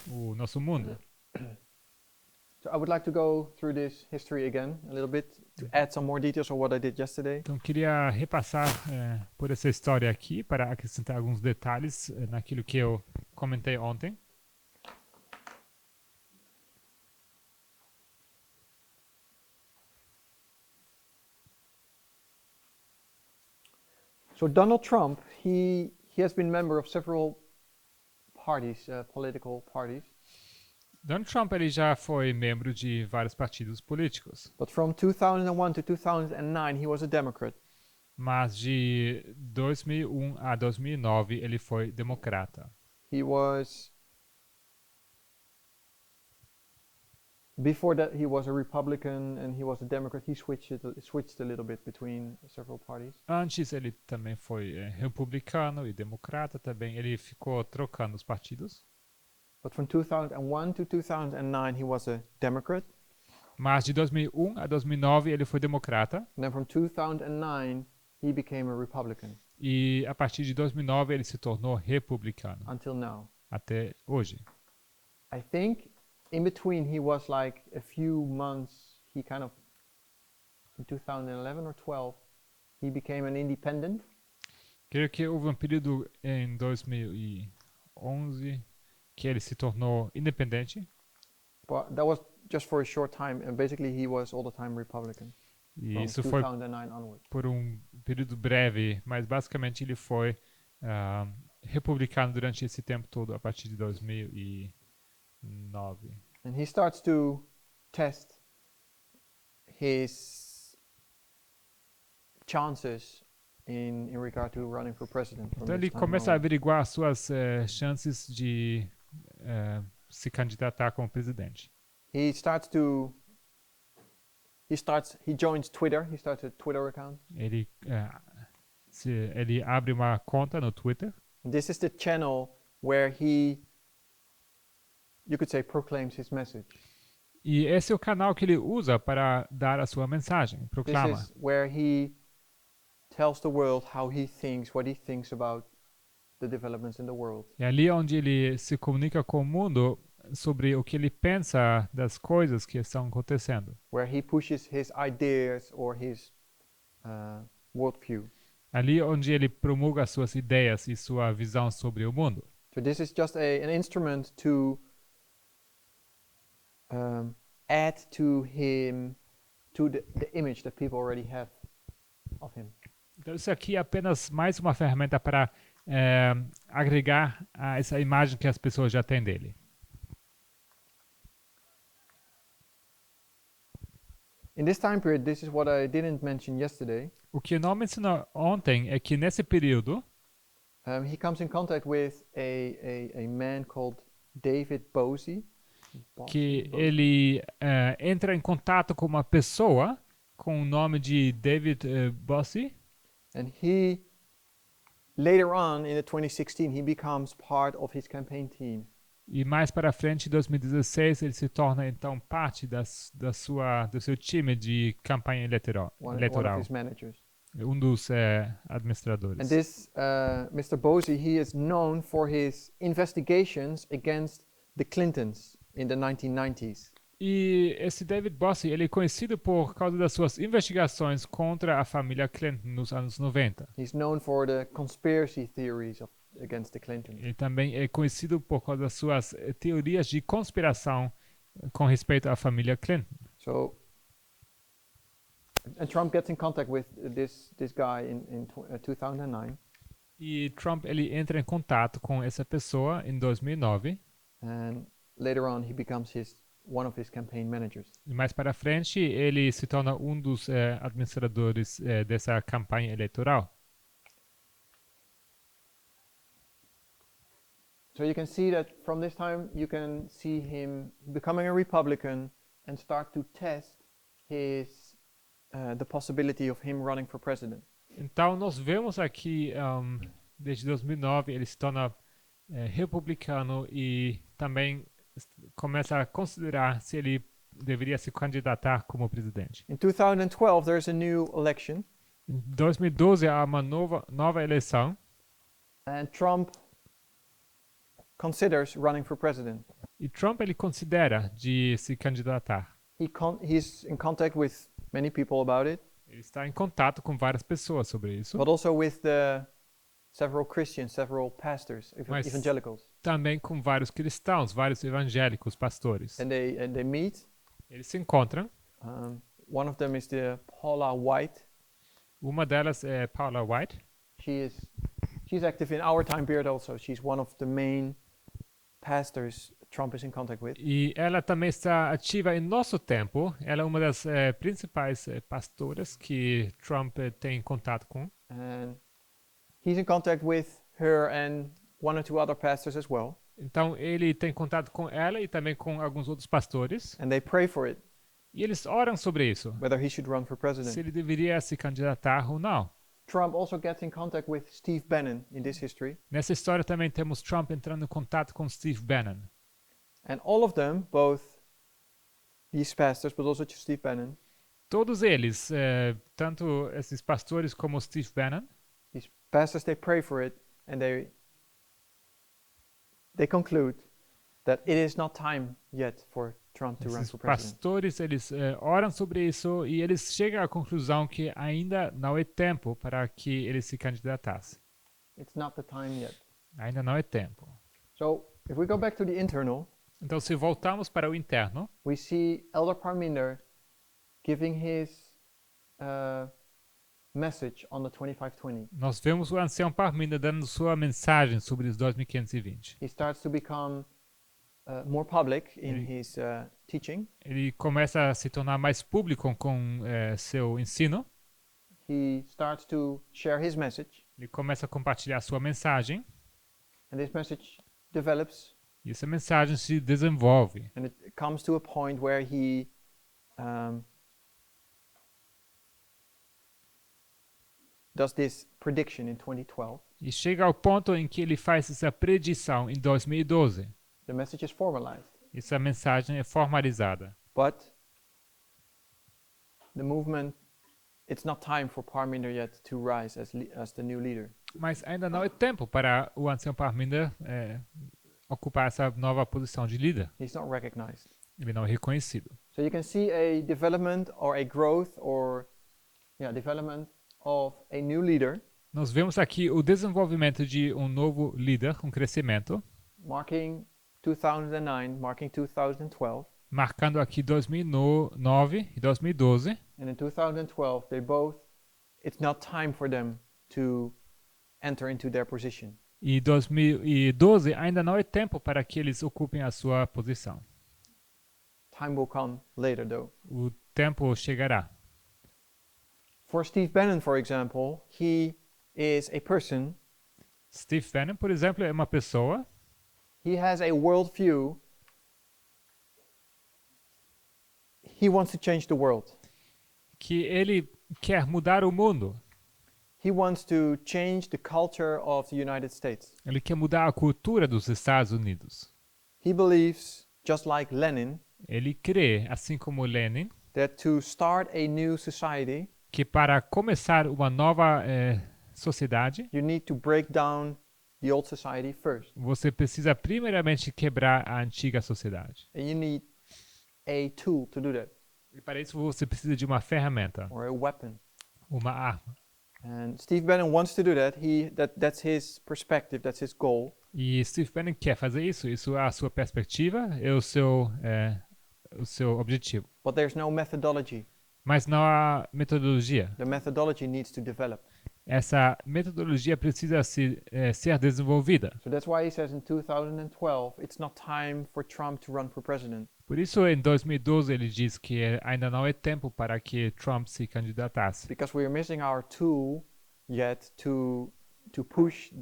o nosso mundo. So I would like to go through this history again a little bit to add some more details on what I did yesterday. Então queria repassar por essa história aqui para acrescentar alguns detalhes naquilo que eu comentei ontem. So Donald Trump, he has been member of several parties, political parties. Donald Trump ele já foi membro de vários partidos políticos, But from 2001 to 2009, he was a Democrat. mas de 2001 a 2009 ele foi democrata. He was, before that, he was a Republican and he was a Democrat. He switched a little bit between several parties. Antes ele também foi republicano e democrata também. Ele ficou trocando os partidos. But from 2001 to 2009, he was a Democrat. Mas de 2001 a 2009 ele foi democrata. And then from 2009, he became a Republican E a partir de 2009 ele se tornou republicano. until now. Até hoje. I think in between he was like a few months, he kind of, in 2011 or 12, he became an independent. Creio que houve um período em 2011 que ele se tornou independente. But that was just for a short time, and basically he was all the time Republican E from isso foi 2009 onward. por um período breve, mas basicamente ele foi republicano durante esse tempo todo, a partir de 2009. And he starts to test his chances in regard to running for president. from Então this ele time começa a onward. averiguar as suas chances de se candidatar como presidente. He joins Twitter. He starts a Twitter account. Ele abre uma conta no Twitter. This is the channel where you could say, proclaims his message. E esse é o canal que ele usa para dar a sua mensagem, This proclama. is where he tells the world what he thinks about the developments in the world. É ali onde ele se comunica com o mundo sobre o que ele pensa das coisas que estão acontecendo. Where he pushes his ideas or his worldview. Ali onde ele promulga suas ideias e sua visão sobre o mundo. So this is just an instrument to add to him, to the image that people already have of him. Então isso aqui é apenas mais uma ferramenta para agregar a essa imagem que as pessoas já têm dele. In this time period, this is what I didn't mention yesterday. O que não mencionou ontem é que nesse período He comes in contact with a man called David Bosie. que ele entra em contato com uma pessoa com o nome de David Bosie. And he, later on in the 2016, he becomes part of his campaign team. E mais para frente, em 2016, ele se torna então parte do seu time de campanha eleitoral. One of his managers. Um dos administradores. And this Mr. Bosie, he is known for his investigations against the Clintons in the 1990s. E esse David Bosie, ele é conhecido por causa das suas investigações contra a família Clinton nos anos 90. He's known for the conspiracy theories against the Clintons. Ele também é conhecido por causa das suas teorias de conspiração com respeito à família Clinton. So, and Trump gets in contact with this guy in 2009. E Trump ele entra em contato com essa pessoa em 2009. And later on, he becomes one of his campaign managers. E mais para frente, ele se torna um dos administradores dessa campanha eleitoral. So you can see that from this time, you can see him becoming a Republican and start to test the possibility of him running for president. Então, nós vemos aqui, desde 2009, ele se torna republicano e também começa a considerar se ele deveria se candidatar como presidente. In 2012, there's a new election, Em 2012 há uma nova eleição and Trump considers running for president. e Trump ele considera de se candidatar. He's in contact with many people about it, Ele está em contato com várias pessoas sobre isso, but also with the several Christians, several pastors, Mas- evangelicals. também com vários cristãos, vários evangélicos, pastores. And they meet. Eles se encontram. One of them is the Paula White. Uma delas é Paula White. She's active in our time period also. She's one of the main pastors Trump is in contact with. E ela também está ativa em nosso tempo. Ela é uma das principais pastoras que Trump tem contato com. And he's in contact with her and one or two other pastors as well. Então ele tem contato com ela e também com alguns outros pastores. And they pray for it, E eles oram sobre isso. whether he should run for president. Se ele deveria se candidatar ou não. Trump also gets in contact with Steve Bannon in this history. Nessa história também temos Trump entrando em contato com Steve Bannon. And all of them, both these pastors, but also Steve Bannon, Todos eles, tanto esses pastores como Steve Bannon, these pastors, they pray for it, and they conclude that it is not time yet for Trump to run esses for president. pastores, eles oram sobre isso e eles chegam à conclusão que ainda não é tempo para que ele se candidatasse. It's not the time yet. Ainda não é tempo. So if we go back to the internal, Então, se voltarmos para o interno, we see Elder Parminder giving his message on the 2520. nós vemos o ancião Parminda dando sua mensagem sobre os 2520. He starts to become more public in his teaching. Ele começa a se tornar mais público com seu ensino. He starts to share his message, Ele começa a compartilhar sua mensagem. and this message develops, E essa mensagem se desenvolve. and it comes to a point where he does this prediction in 2012. E chega ao ponto em que ele faz essa predição em 2012. The message is formalized, Essa mensagem é formalizada. but the movement, it's not time for Parminder yet to rise as the new leader. Mas ainda não é tempo para o ancião Parminda ocupar essa nova posição de líder. He's not recognized. Ele não é reconhecido. So you can see a development or a growth or development of a new leader, Nós vemos aqui o desenvolvimento de um novo líder, um crescimento, marking 2009, marking 2012. marcando aqui 2009 e 2012. And in 2012, it's not time for them to enter into their position. E 2012 ainda não é tempo para que eles ocupem a sua posição. Time will come later, though. O tempo chegará. For Steve Bannon, for example, he is a person, Steve Bannon, por exemplo, é uma pessoa. he has a worldview. He wants to change the world. Que ele quer mudar o mundo. He wants to change the culture of the United States. Ele quer mudar a cultura dos Estados Unidos. He believes, just like Lenin, Ele crê, assim como Lenin, that to start a new society, que para começar uma nova sociedade, you need to break down the old society first. você precisa primeiramente quebrar a antiga sociedade. And you need a tool to do that, E para isso você precisa de uma ferramenta, or a weapon. uma arma. And Steve Bannon wants to do that. That's his perspective, that's his goal. E Steve Bannon quer fazer isso. Isso é a sua perspectiva, é o seu objetivo. But there's no methodology. Mas não há metodologia. The methodology needs to develop. Essa metodologia precisa ser desenvolvida. So that's why he says in 2012, it's not time for Trump to run for president. Por isso, em 2012, ele diz que ainda não é tempo para que Trump se candidatasse. Because we are missing our tool yet to push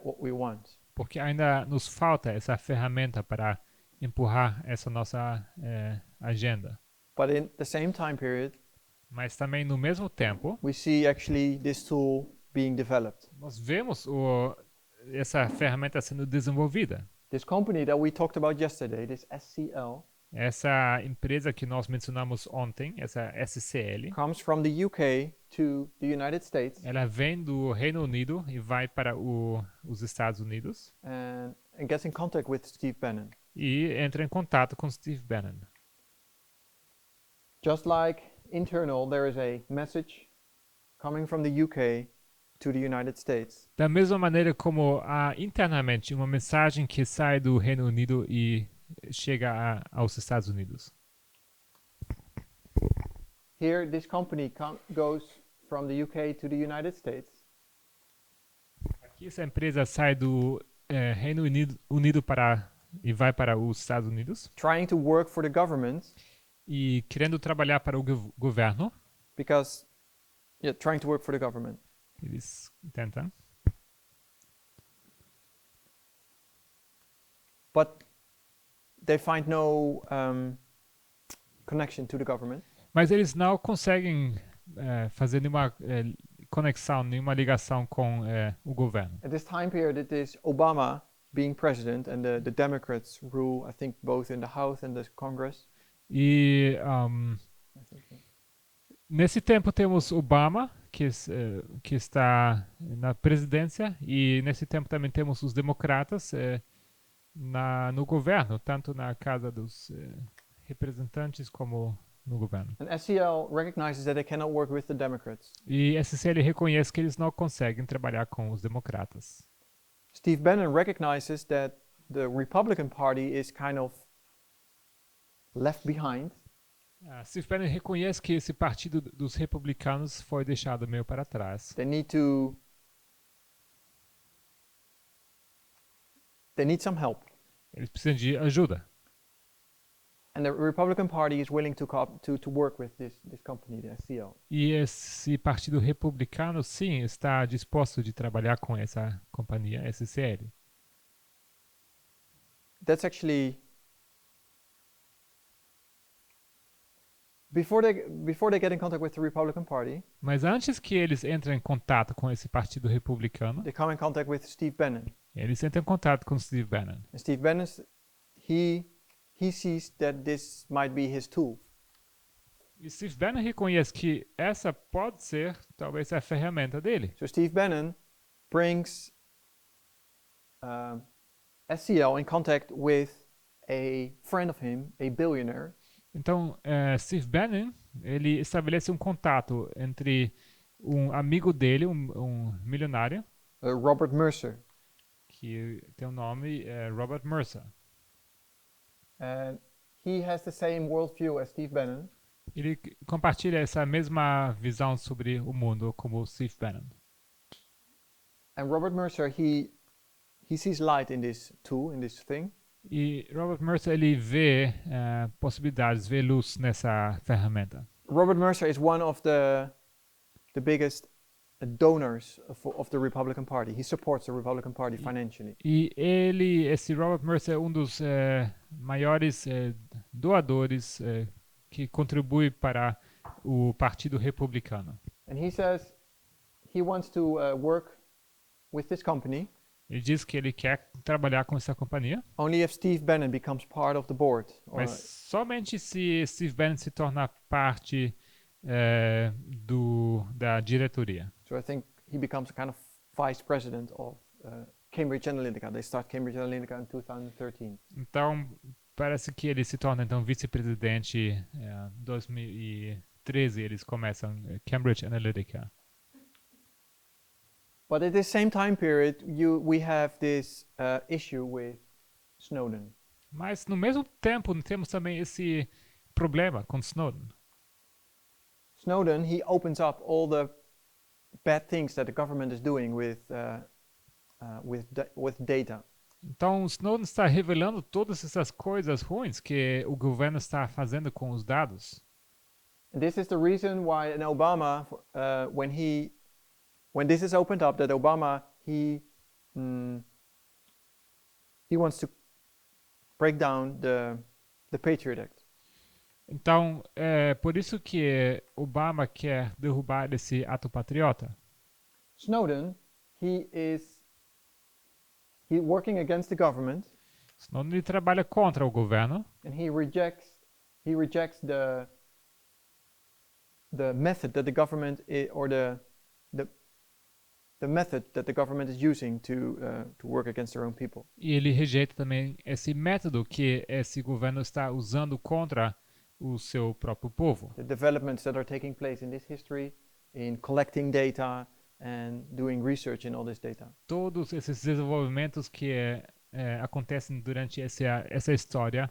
what we want. Porque ainda nos falta essa ferramenta para empurrar essa nossa agenda. But in the same time period, Mas também, no mesmo tempo, we see actually this tool being developed. nós vemos essa ferramenta sendo desenvolvida. This company that we talked about yesterday, this SCL, Essa empresa que nós mencionamos ontem, essa SCL, comes from the UK to the United States ela vem do Reino Unido e vai para os Estados Unidos and gets in contact with Steve Bannon. e entra em contato com Steve Bannon. Just like internal, there is a message coming from the UK to the United States. Da mesma maneira como há internamente uma mensagem que sai do Reino Unido e chega aos Estados Unidos. Here, this company goes from the UK to the United States Aqui essa empresa sai do Reino Unido e vai para os Estados Unidos trying to work for the government e querendo trabalhar para o governo. because, trying to work for the government. Eles tentam. But they find no connection to the government. Mas eles não conseguem fazer nenhuma conexão, nenhuma ligação com o governo. At this time period, it is Obama being president, and the Democrats rule, I think, both in the House and the Congress. E I think so. nesse tempo temos Obama, que está na presidência, e nesse tempo também temos os democratas no governo, tanto na Casa dos Representantes como no governo. And SCL recognizes that they cannot work with the Democrats. E SCL reconhece que eles não conseguem trabalhar com os democratas. Steve Bannon recognizes that the Republican Party is kind of left behind, Steve Bannon reconhece que esse partido dos republicanos foi deixado meio para trás. they need some help. Eles precisam de ajuda. And the Republican Party is willing to work with this company, the SCL. E esse partido republicano, sim, está disposto de trabalhar com essa companhia, SCL. That's actually before they get in contact with the Republican Party, Mas antes que eles entrem em contato com esse partido republicano, they come in contact with Steve Bannon. eles entram em contato com Steve Bannon. And Steve Bannon, he sees that this might be his tool. E Steve Bannon reconhece que essa pode ser, talvez, a ferramenta dele. So Steve Bannon brings SCL in contact with a friend of him, a billionaire, Então, Steve Bannon, ele estabelece um contato entre um amigo dele, um milionário, Robert Mercer. que tem o nome Robert Mercer. And he has the same worldview as Steve Bannon. Ele compartilha essa mesma visão sobre o mundo como Steve Bannon. And Robert Mercer, he sees light in this tool, in this thing. E Robert Mercer, ele vê possibilidades, vê luz nessa ferramenta. Robert Mercer is one of the biggest donors of the Republican Party. He supports the Republican Party financially. E esse Robert Mercer é um dos maiores doadores que contribui para o Partido Republicano. And he says he wants to work with this company Ele diz que ele quer trabalhar com essa companhia, only if Steve Bannon becomes part of the board. mas somente se Steve Bannon se tornar parte da diretoria. So I think he becomes a kind of vice president of Cambridge Analytica. They start Cambridge Analytica in 2013. Então, parece que ele se torna então vice-presidente em 2013. Eles começam Cambridge Analytica. But at this same time period, we have this issue with Snowden. Mas no mesmo tempo temos também esse problema com Snowden. Snowden, he opens up all the bad things that the government is doing with data. Então, Snowden está revelando todas essas coisas ruins que o governo está fazendo com os dados. And this is the reason why in Obama, when this is opened up, that Obama he wants to break down the Patriot Act. Então, é por isso que Obama quer derrubar esse ato patriota. Snowden, he working against the government. Snowden ele trabalha contra o governo and he rejects the method that the government or the method that the government is using to work against their own people. e ele rejeita também esse método que esse governo está usando contra o seu próprio povo. The developments that are taking place in this history, in collecting data and doing research in all this data. Todos esses desenvolvimentos que acontecem durante essa história,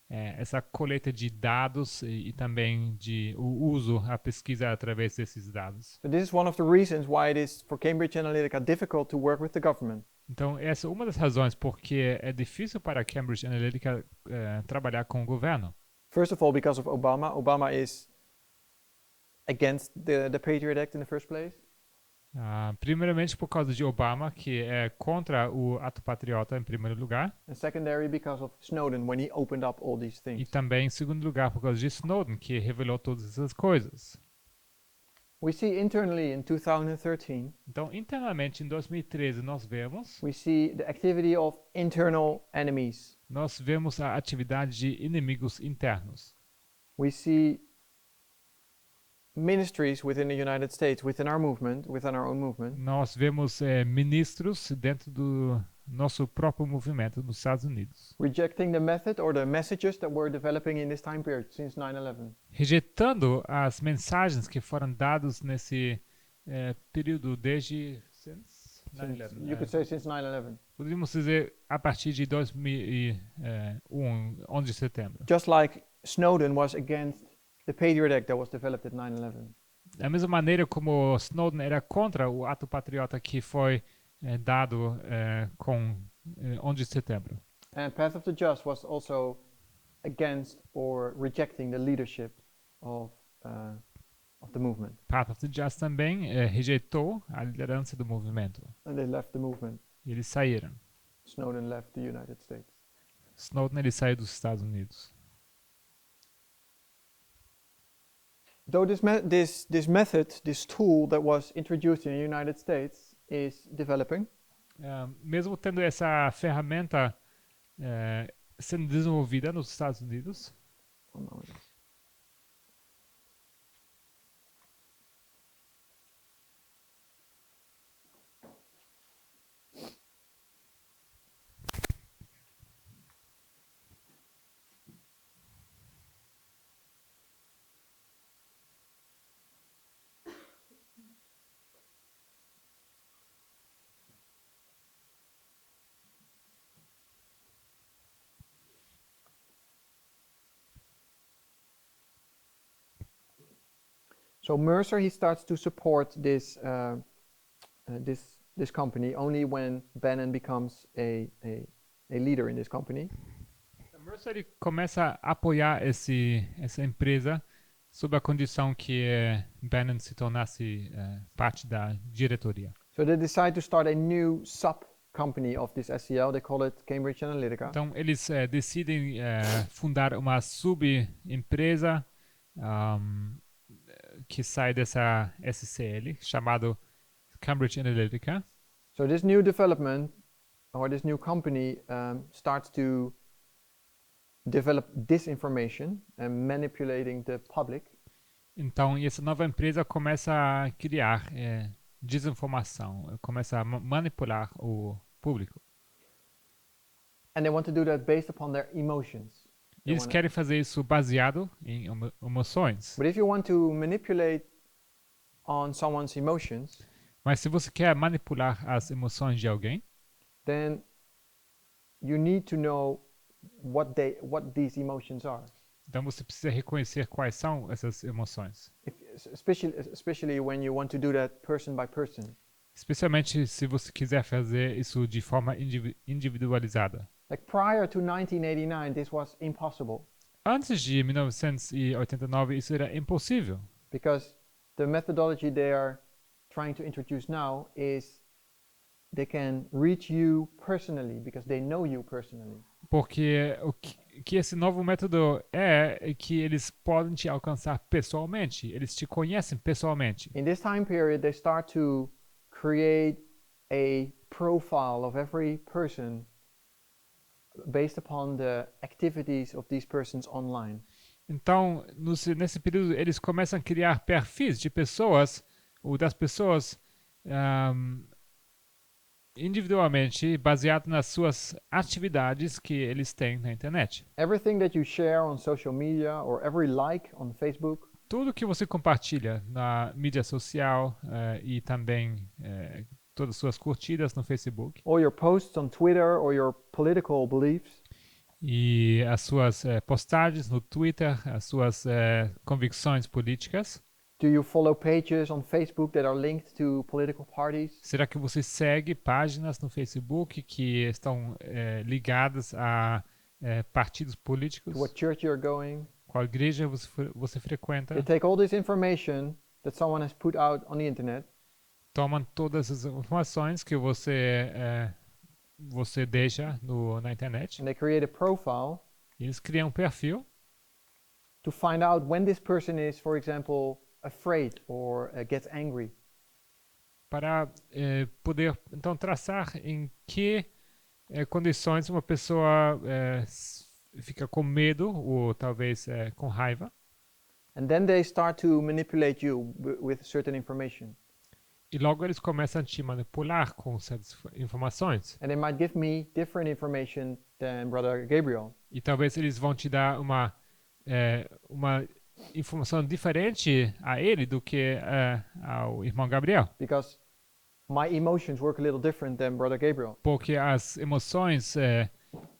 essa coleta de dados e também o uso, a pesquisa através desses dados. So this is one of the reasons why it is for Cambridge Analytica difficult to work with the government. Então, essa é uma das razões porque é difícil para a Cambridge Analytica trabalhar com o governo. First of all, because of Obama. Obama is against the Patriot Act in the first place. Primeiramente por causa de Obama, que é contra o ato patriota em primeiro lugar. And secondary, because of Snowden, when he opened up all these E things. também em segundo lugar por causa de Snowden, que revelou todas essas coisas. We see internally in 2013, Então, internamente, em 2013, we see the activity of internal enemies. nós vemos a atividade de inimigos internos. We see ministries within the United States, within our own movement, Nós vemos ministros dentro do nosso próprio movimento nos Estados Unidos, rejecting the method or the messages that were developing in this time period since 9/11. rejeitando as mensagens que foram dadas nesse período desde since 9/11. You could say since 9/11. Podemos dizer a partir de 2001, 11 de setembro. Just like Snowden was against the Patriot Act that was developed at 9/11. Da mesma maneira como Snowden era contra o ato patriota que foi dado com 11 de setembro. And Path of the Just was also against or rejecting the leadership of the movement. Path of the Just também rejeitou a liderança do movimento. And they left the movement. E eles saíram. Snowden left the United States. Snowden ele saiu dos Estados Unidos. Though this method, this tool that was introduced in the United States is developing, Mesmo tendo essa ferramenta sendo desenvolvida nos Estados Unidos, one moment. So Mercer, he starts to support this company only when Bannon becomes a leader in this company. a Mercer ele começa a apoiar essa empresa sob a condição que Bannon se tornasse parte da diretoria. So they decide to start a new sub-company of this SCL. They call it Cambridge Analytica. Então eles decidem fundar uma subempresa que sai dessa SCL, chamado Cambridge Analytica. So this new development, or this new company, starts to develop disinformation and manipulating the public. Então, essa nova empresa começa a criar desinformação, começa a manipular o público. And they want to do that based upon their emotions. E eles querem fazer isso baseado em emoções. But if you want to manipulate on someone's emotions, Mas se você quer manipular as emoções de alguém, then you need to know what these emotions are. então você precisa reconhecer quais são essas emoções. Especially when you want to do that person by person. Especialmente se você quiser fazer isso de forma individualizada. Like prior to 1989, this was impossible Antes de 1989, isso era impossível. because the methodology they are trying to introduce now is they can reach you personally because they know you personally. Porque o que esse novo método é que eles podem te alcançar pessoalmente. Eles te conhecem pessoalmente. In this time period, they start to create a profile of every person based upon the activities of these persons online. Então, nesse período, eles começam a criar perfis de pessoas, ou das pessoas, individualmente, baseado nas suas atividades que eles têm na internet. Everything that you share on social media or every like on Facebook Tudo que você compartilha na mídia social e também todas as suas curtidas no Facebook all your posts on Twitter or your political beliefs, e as suas postagens no Twitter, as suas convicções políticas. do you follow pages on Facebook that are linked to political parties? Será que você segue páginas no Facebook que estão ligadas a partidos políticos? To what church you're going? Qual igreja você frequenta? They take all this information that someone has put out on the internet Tomam todas as informações que você deixa na internet. and they create a profile Eles criam um perfil to find out when this person is, for example, afraid or gets angry. para poder então traçar em que condições uma pessoa fica com medo ou talvez com raiva. And then they start to manipulate you with certain information. E logo eles começam a te manipular com certas informações. And they might give me different information than Brother Gabriel. E talvez eles vão te dar uma informação diferente a ele do que ao irmão Gabriel. Because my emotions work a little different than Brother Gabriel. Porque as emoções,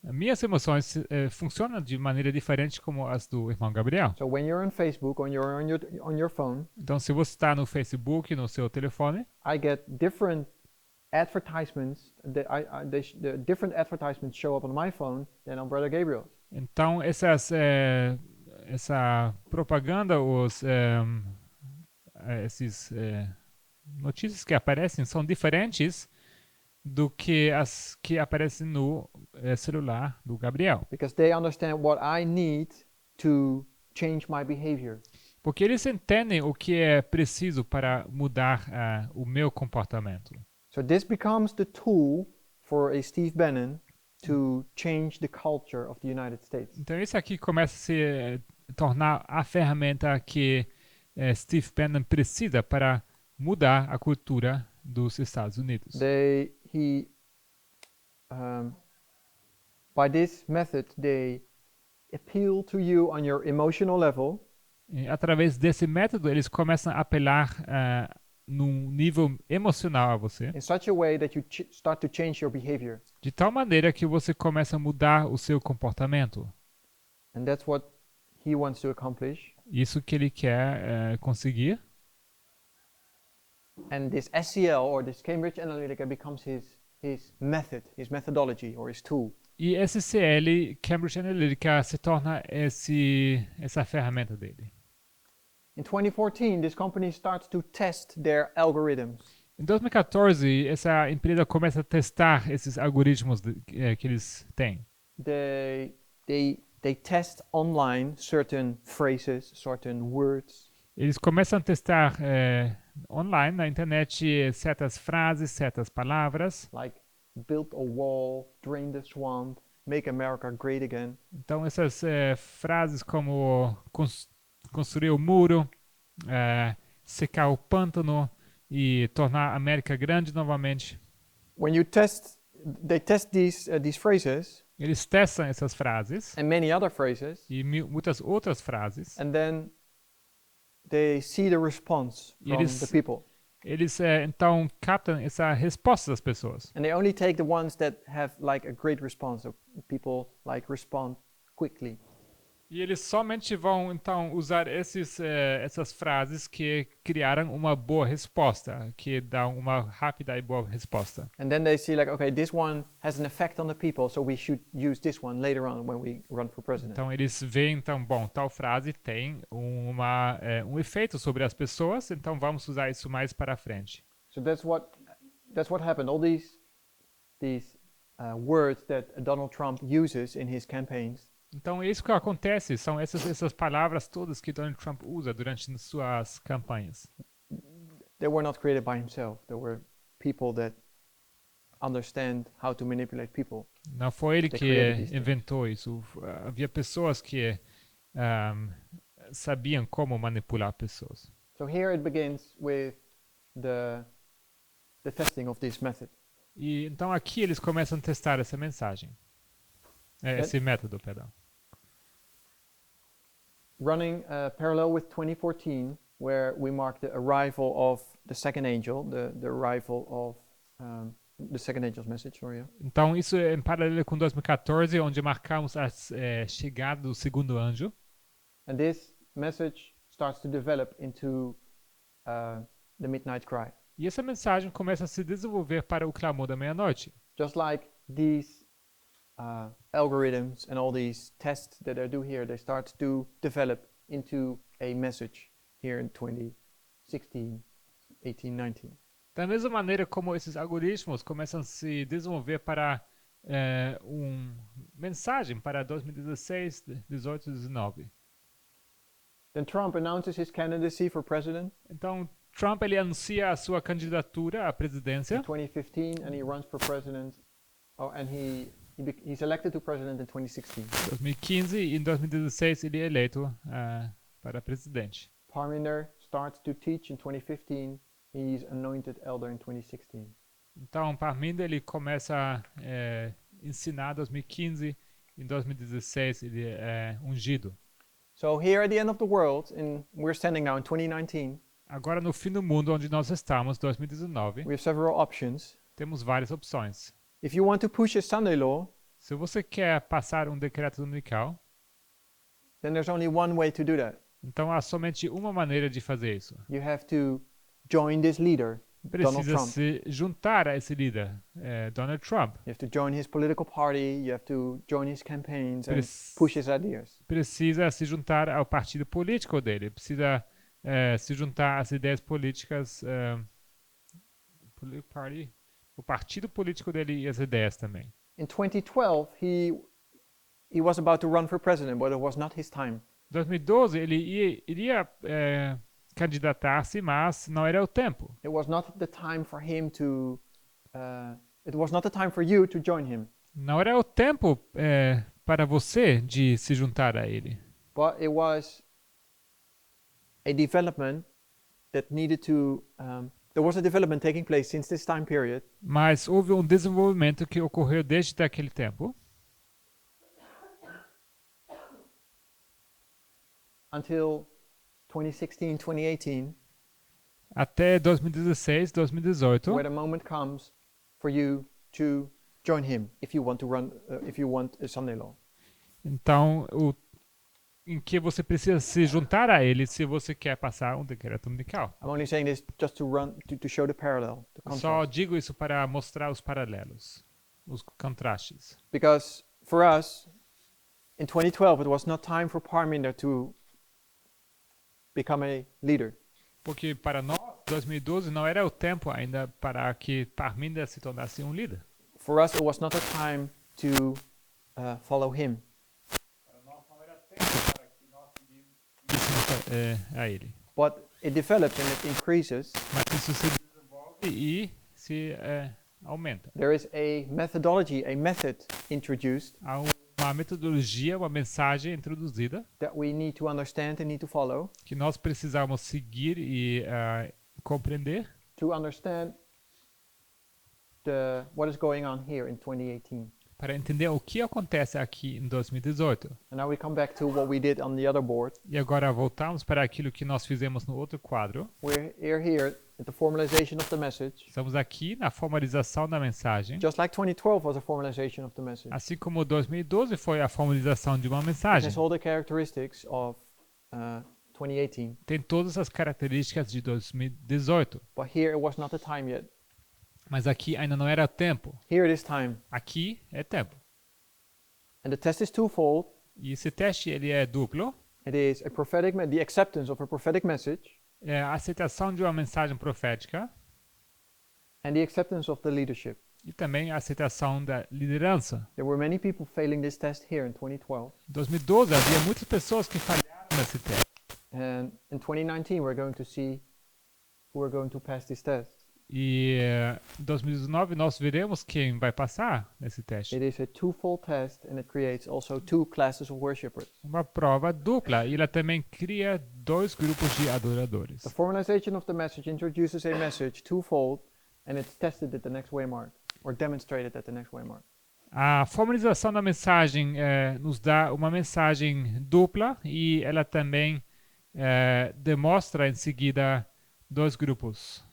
minhas emoções funcionam de maneira diferente como as do irmão Gabriel. So when you're on Facebook, when you're on your phone, Então, se você está no Facebook, no seu telefone, I get different advertisements. The different advertisements show up on my phone than on Brother Gabriel's. então essa propaganda, esses notícias que aparecem são diferentes do que as que aparecem no celular do Gabriel. Because they understand what I need to change my behavior. Porque eles entendem o que é preciso para mudar o meu comportamento. So this becomes the tool for a Steve Bannon to change the culture of the United States. Então isso aqui começa a se tornar a ferramenta que Steve Bannon precisa para mudar a cultura dos Estados Unidos. By this method, they appeal to you on your emotional level. E, através desse método, eles começam a apelar num nível emocional a você, In such a way that you start to change your behavior. de tal maneira que você começa a mudar o seu comportamento. And that's what he wants to accomplish. Isso que ele quer conseguir. And this SCL, or this Cambridge Analytica, becomes his method, his methodology, or his tool. E SCL, Cambridge Analytica, se torna essa ferramenta dele. In 2014, this company starts to test their algorithms. Em 2014, essa empresa começa a testar esses algoritmos que eles têm. They test online certain phrases, certain words. Eles começam a testar online, na internet, certas frases, certas palavras. Like build a wall, drain the swamp, make America great again. Então, essas frases como construir o muro, secar o pântano e tornar a América grande novamente. When they test these phrases. Eles testam essas frases And many other phrases. e muitas outras frases. And then they see the response from the people. Eles então captam essa resposta das pessoas. And they only take the ones that have like a great response. So people like respond quickly. E eles somente vão então usar essas frases que criaram uma boa resposta, que dão uma rápida e boa resposta. And then they see like, okay, this one has an effect on the people, so we should use this one later on when we run for president. Então eles veem então, bom, tal frase tem um efeito sobre as pessoas, então vamos usar isso mais para frente. So that's what happened. All these words that Donald Trump uses in his campaigns. Então é isso que acontece, são essas palavras todas que Donald Trump usa durante suas campanhas. They were not created by himself. There were people that understand how to manipulate people. Não foi ele They que created these things. inventou isso. Havia pessoas que sabiam como manipular pessoas. So here it begins with the testing of this method. E então aqui eles começam a testar essa mensagem. Esse método, perdão. Running parallel with 2014, where we mark the arrival of the second angel, the arrival of the second angel's message, sorry. Então isso é em paralelo com 2014, onde marcamos a chegada do segundo anjo. And this message starts to develop into the midnight cry. E essa mensagem começa a se desenvolver para o clamor da meia-noite. Just like these algorithms and all these tests that I do here, they start to develop into a message here in 2016, 18, 19. Da mesma maneira como esses algoritmos começam a se desenvolver para mensagem para 2016, 18 e 19. Then Trump announces his candidacy for president Então Trump ele anuncia a sua candidatura à presidência in 2015, and he runs for president. Oh, and he's elected to president in 2016. em 2015 e em 2016 ele é eleito para presidente. Parminder starts to teach in 2015. He's anointed elder in 2016. Então Parminder ele começa a ensinar em 2015 e em 2016 ele é ungido. So here at the end of the world, we're standing now in 2019. Agora no fim do mundo onde nós estamos, 2019, We have several options. temos várias opções. If you want to push a Sunday law, Se você quer passar um decreto dominical, then there's only one way to do that. então há somente uma maneira de fazer isso. You have to join this leader, Donald Precisa Trump. se juntar a esse líder, Donald Trump. You have to join his political party. You have to join his campaigns and Prec- push his ideas. Precisa se juntar ao partido político dele. Precisa se juntar às ideias políticas, o partido político dele e as ideias também. In 2012, he was about to run for president, but it was not his time. Em 2012 ele iria candidatar-se, mas não era o tempo. It was not the time for him to. It was not the time for you to join him. Não era o tempo para você de se juntar a ele. But it was a development that needed to. There was a development taking place since this time period Mas houve um desenvolvimento que ocorreu desde aquele tempo until 2016, 2018, até 2016, 2018, where the moment comes for you to join him if you want to run, if you want a Sunday law. então em que você precisa se juntar a ele se você quer passar um decreto dominical. I'm only saying this just to show the parallel, the Só contrast. digo isso para mostrar os paralelos, os contrastes. Because for us, in 2012, it was not time for Parminder to become a leader. Porque para nós, 2012 não era o tempo ainda para que Parminder se tornasse um líder. For us, it was not a time to follow him. Para nós não era tempo para que nós seguíssemos a ele. But it develops and it increases. Mas isso se desenvolve e se aumenta. There is a methodology, a method introduced Há uma metodologia, uma mensagem introduzida that we need to understand and need to follow que nós precisamos seguir e compreender to understand what is going on here in 2018. para entender o que acontece aqui em 2018. And now we come back to what we did on the other board. E agora voltamos para aquilo que nós fizemos no outro quadro. We're here at the formalization of the message. Estamos aqui na formalização da mensagem. Just like 2012 was a formalization of the message. Assim como 2012 foi a formalização de uma It mensagem. has all the characteristics of 2018. Tem todas as características de 2018. But here it was not the time yet. Mas aqui ainda não era tempo. Here it is time. Aqui é tempo. And the test is twofold. E esse teste ele é duplo. It is the acceptance of a prophetic message É a aceitação de uma mensagem profética and the acceptance of the leadership. e também a aceitação da liderança. There were many people failing this test here in 2012. Em 2012 havia muitas pessoas que falharam nesse teste. And in 2019 we're going to see who are going to pass this test. E em 2019 nós veremos quem vai passar nesse teste. It is a twofold test, and it creates also two classes of worshippers. Uma prova dupla e ela também cria dois grupos de The adoradores. formalization of the message introduces a message twofold, and it's tested at the next waymark, or demonstrated at the next waymark. A formalização da mensagem nos dá uma mensagem dupla e ela também demonstra em seguida dois grupos.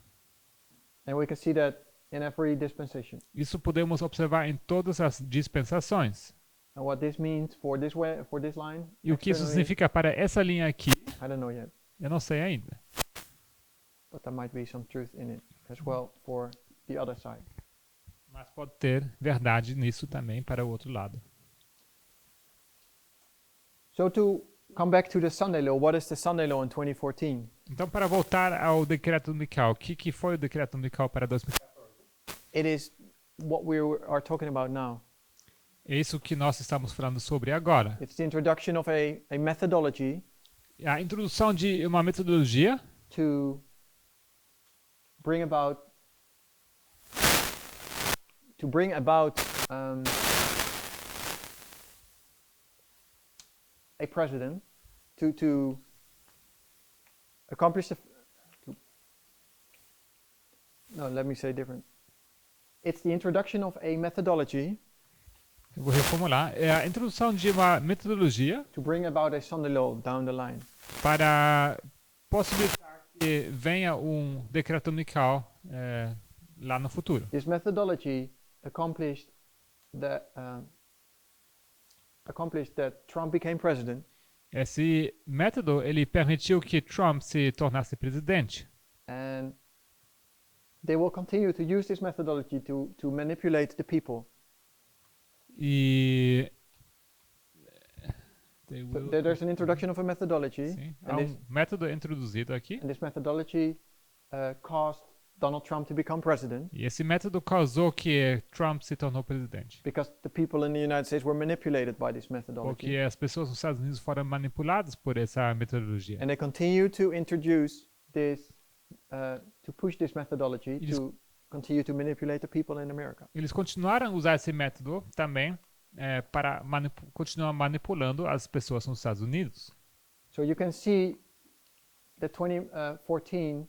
And we can see that in every dispensation. Isso podemos observar em todas as dispensações. And what this means for this line, E o que isso externally, significa para essa linha aqui, I don't know yet, eu não sei ainda. but there might be some truth in it as well for the other side. Mas pode ter verdade nisso também para o outro lado. So to come back to the Sunday law, what is the Sunday law in 2014? Então, para voltar ao decreto dominical, o que foi o decreto dominical para 2014? It is what we are talking about now. É isso que nós estamos falando sobre agora. It's the introduction of a methodology A introdução de uma metodologia to bring about a president to accomplish no, let me say different. It's the introduction of a methodology eu vou reformular, é a introdução de uma metodologia to bring about a Sunday law down the line. para possibilitar que venha um decreto dominical lá no futuro. This methodology accomplished that Trump became president, Esse método ele permitiu que Trump se tornasse presidente. and they will continue to use this methodology to manipulate the people. E So there's an introduction of a methodology, sim, há and this, método introduzido aqui. and this methodology caused Donald Trump to become president E esse método causou que Trump se tornou presidente. because the people in the United States were manipulated by this methodology. Porque as pessoas nos Estados Unidos foram manipuladas por essa metodologia. And they continue to introduce this, to push this methodology Eles- to continue to manipulate the people in America. Eles continuaram a usar esse método também para continuar manipulando as pessoas nos Estados Unidos. So you can see the 2014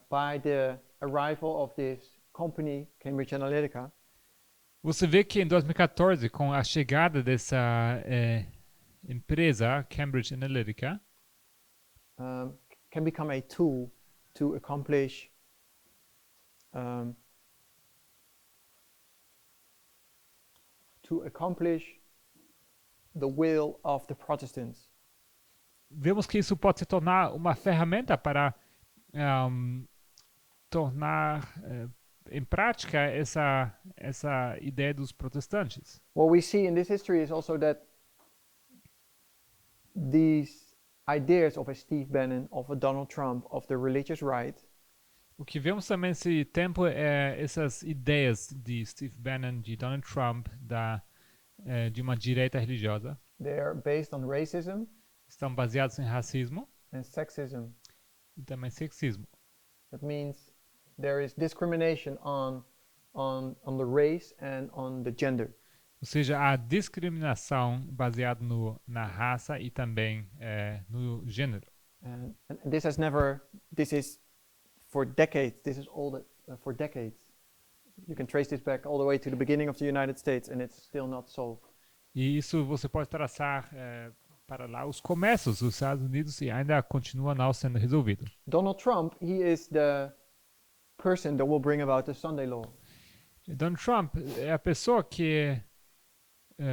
by the arrival of this company, Cambridge Analytica, Você vê que em 2014, com a chegada dessa empresa, Cambridge Analytica, can become a tool to accomplish the will of the Protestants. vemos que isso pode se tornar uma ferramenta para tornar em prática essa ideia dos protestantes. What we see in this history is also that these ideas of a Steve Bannon, of a Donald Trump, of the religious right, O que vemos também nesse tempo é essas ideias de Steve Bannon, de Donald Trump, de uma direita religiosa, they are based on racism estão baseados em racismo and sexism. e também sexismo. That means there is discrimination on the race and on the gender. Ou seja, a discriminação baseada na raça e também no gênero. And this is for decades. You can trace this back all the way to the beginning of the United States, and it's still not solved. E isso você pode traçar para lá os começos dos Estados Unidos e ainda continua não sendo resolvido. Donald Trump, he is the person that will bring about the Sunday law. Donald Trump é a pessoa que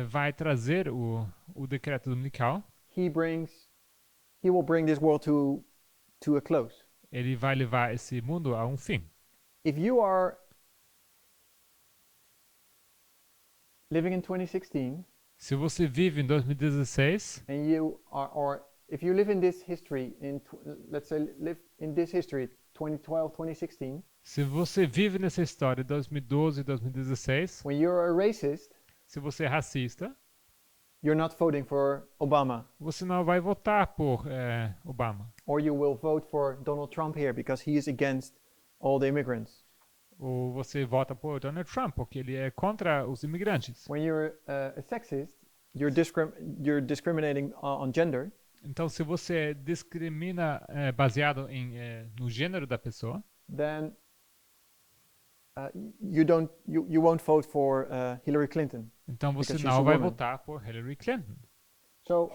vai trazer o decreto dominical. He will bring this world to a close. Ele vai levar esse mundo a um fim. If you are living in 2016 Se você vive em 2016 and you are, or if you live in this history let's say live in this history 2012, 2016, se você vive nessa história de 2012 e 2016, when you're a racist, se você é racista, you're not voting for Obama, você não vai votar por Obama. or you will vote for Donald Trump here because he is against all the immigrants. Ou você vota por Donald Trump porque ele é contra os imigrantes. When you're a sexist, you're discriminating on gender, Então, se você discrimina baseado no gênero da pessoa, then you won't vote for Hillary Clinton. então você Because she's não a vai woman. votar por Hillary Clinton. So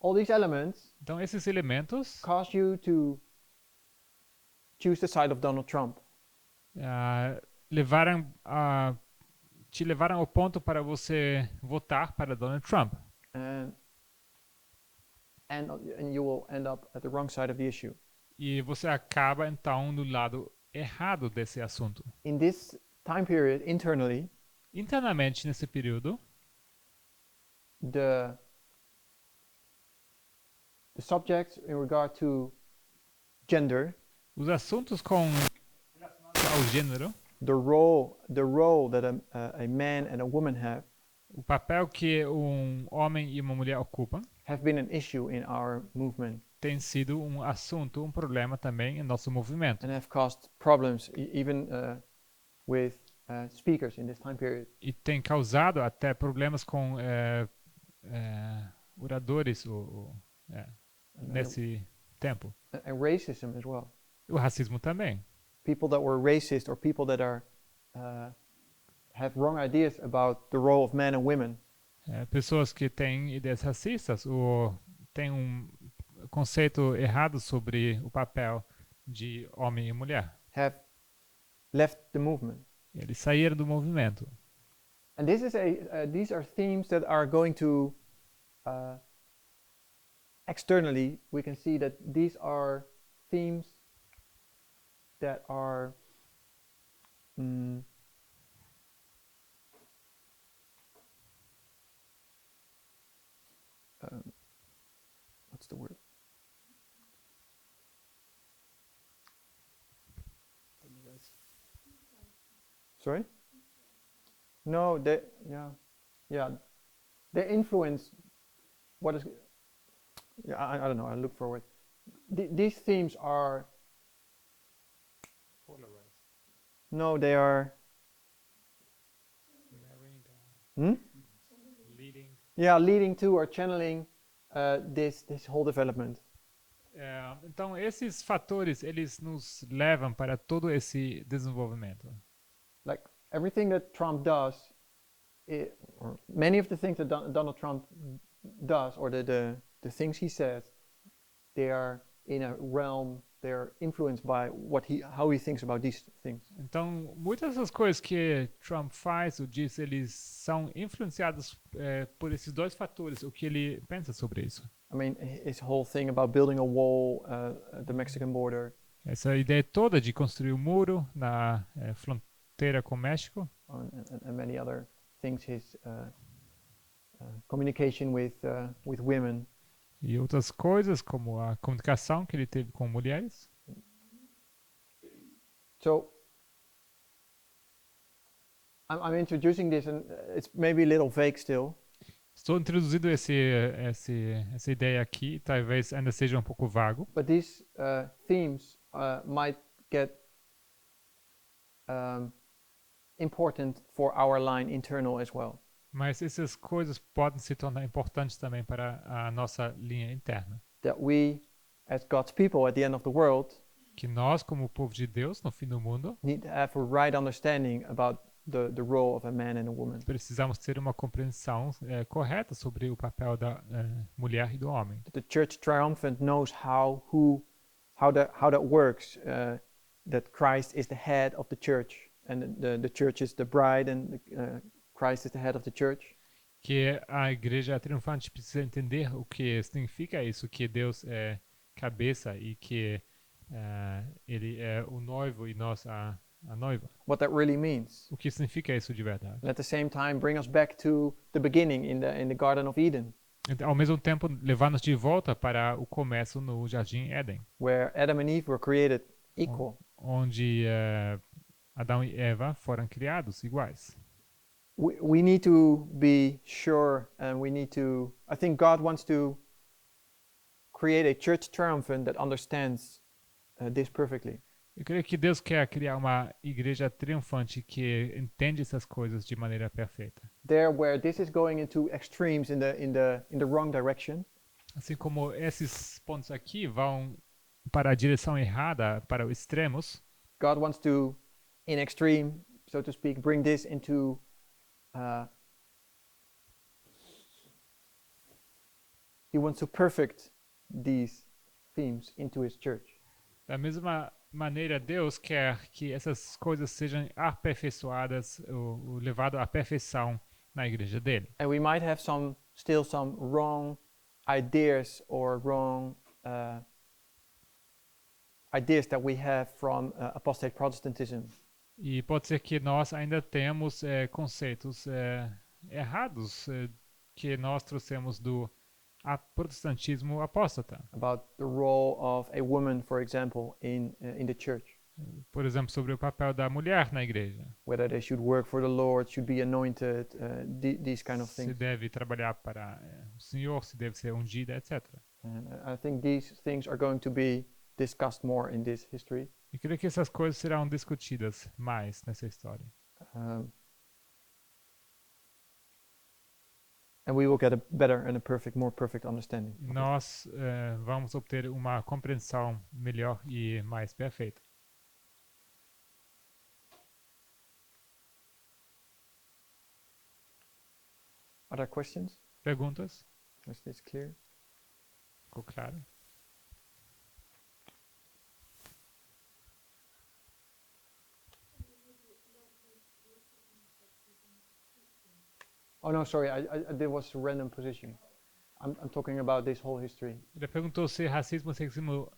all these elements Então, esses elementos cause you to choose the side of Donald Trump. Te levaram ao ponto para você votar para Donald Trump. And you will end up at the wrong side of the issue. E você acaba, então, no lado errado desse assunto. In this time period, internally, Internamente, nesse período, the subjects in regard to gender, os assuntos relacionados ao gênero, the role that a man and a woman o papel que um homem e uma mulher ocupam, have been an issue in our movement tem sido um assunto, um problema também em nosso movimento. and have caused problems even with speakers in this time period. E tem causado até problemas com oradores nesse tempo. And racism as well. O racismo também. People that were racist or people that are have wrong ideas about the role of men and women Pessoas que têm ideias racistas ou têm um conceito errado sobre o papel de homem e mulher. have left the movement. Eles saíram do movimento. And this is these are themes that are going to externally we can see that these are themes that are what's the word? Sorry? No, they they influence what is. Yeah, I don't know. I look forward. These themes are. No, they are. Leading to or channeling this whole development. Então, esses fatores, eles nos levam para todo esse desenvolvimento. Like everything that Trump does, or many of the things that Donald Trump does, or the things he says, they are in a realm. They are influenced by how he thinks about these things. Então, muitas das coisas que Trump faz ou diz, eles são influenciados por esses dois fatores, o que ele pensa sobre isso. I mean, his whole thing about building a wall at the Mexican border, Essa ideia toda de construir um muro na fronteira com o México, and many other things. His communication with women. e outras coisas, como a comunicação que ele teve com mulheres. So I'm introducing this, and it's maybe a little vague still. Estou introduzindo essa ideia aqui, talvez ainda seja um pouco vago, But these themes might get important for our line internal as well. mas essas coisas podem se tornar importantes também para a nossa linha interna. That we, as God's people at the end of the world, Que nós, como povo de Deus, no fim do mundo, need to have a right understanding about the role of a man and a woman. precisamos ter uma compreensão correta sobre o papel da mulher e do homem. That the church triumphant knows how that works. That Christ is the head of the church, and the church is the bride, and Christ is the head of the church. Que a igreja triunfante precisa entender o que significa isso, que Deus é cabeça e que ele é o noivo e nós a noiva. What that really means. O que significa isso de verdade? And at the same time, bring us back to the beginning in the Garden of Eden, Ao mesmo tempo, levar-nos de volta para o começo no Jardim Éden, where Adam and Eve were created equal. onde Adão e Eva foram criados iguais. We need to be sure, and I think God wants to create a church triumphant that understands this perfectly. Eu creio que Deus quer criar uma igreja triunfante que entende essas coisas de maneira perfeita. There where this is going into extremes in the wrong direction, Assim como esses pontos aqui vão para a direção errada, para os extremos, God wants to, in extreme, so to speak, bring this into He wants to perfect these themes into His church. da mesma maneira, Deus quer que essas coisas sejam aperfeiçoadas, ou levado à perfeição na igreja dele. And we might have still some wrong ideas or wrong ideas that we have from apostate Protestantism. E pode ser que nós ainda temos conceitos errados que nós trouxemos do protestantismo apóstata. About the role of a woman, for example, in the church. Por exemplo, sobre o papel da mulher na igreja. Whether they should work for the Lord, should be anointed, these kind of Se things. deve trabalhar para o Senhor, se deve ser ungida, etc. And I think these things are going to be discussed more in this history. E creio que essas coisas serão discutidas mais nessa história. And we will get a better and more perfect understanding. E nós vamos obter uma compreensão melhor e mais perfeita. Other questions? Perguntas? Is this clear? Ficou claro? Oh no, sorry, there was a random position. I'm talking about this whole history. Ele perguntou se racismo e sexismo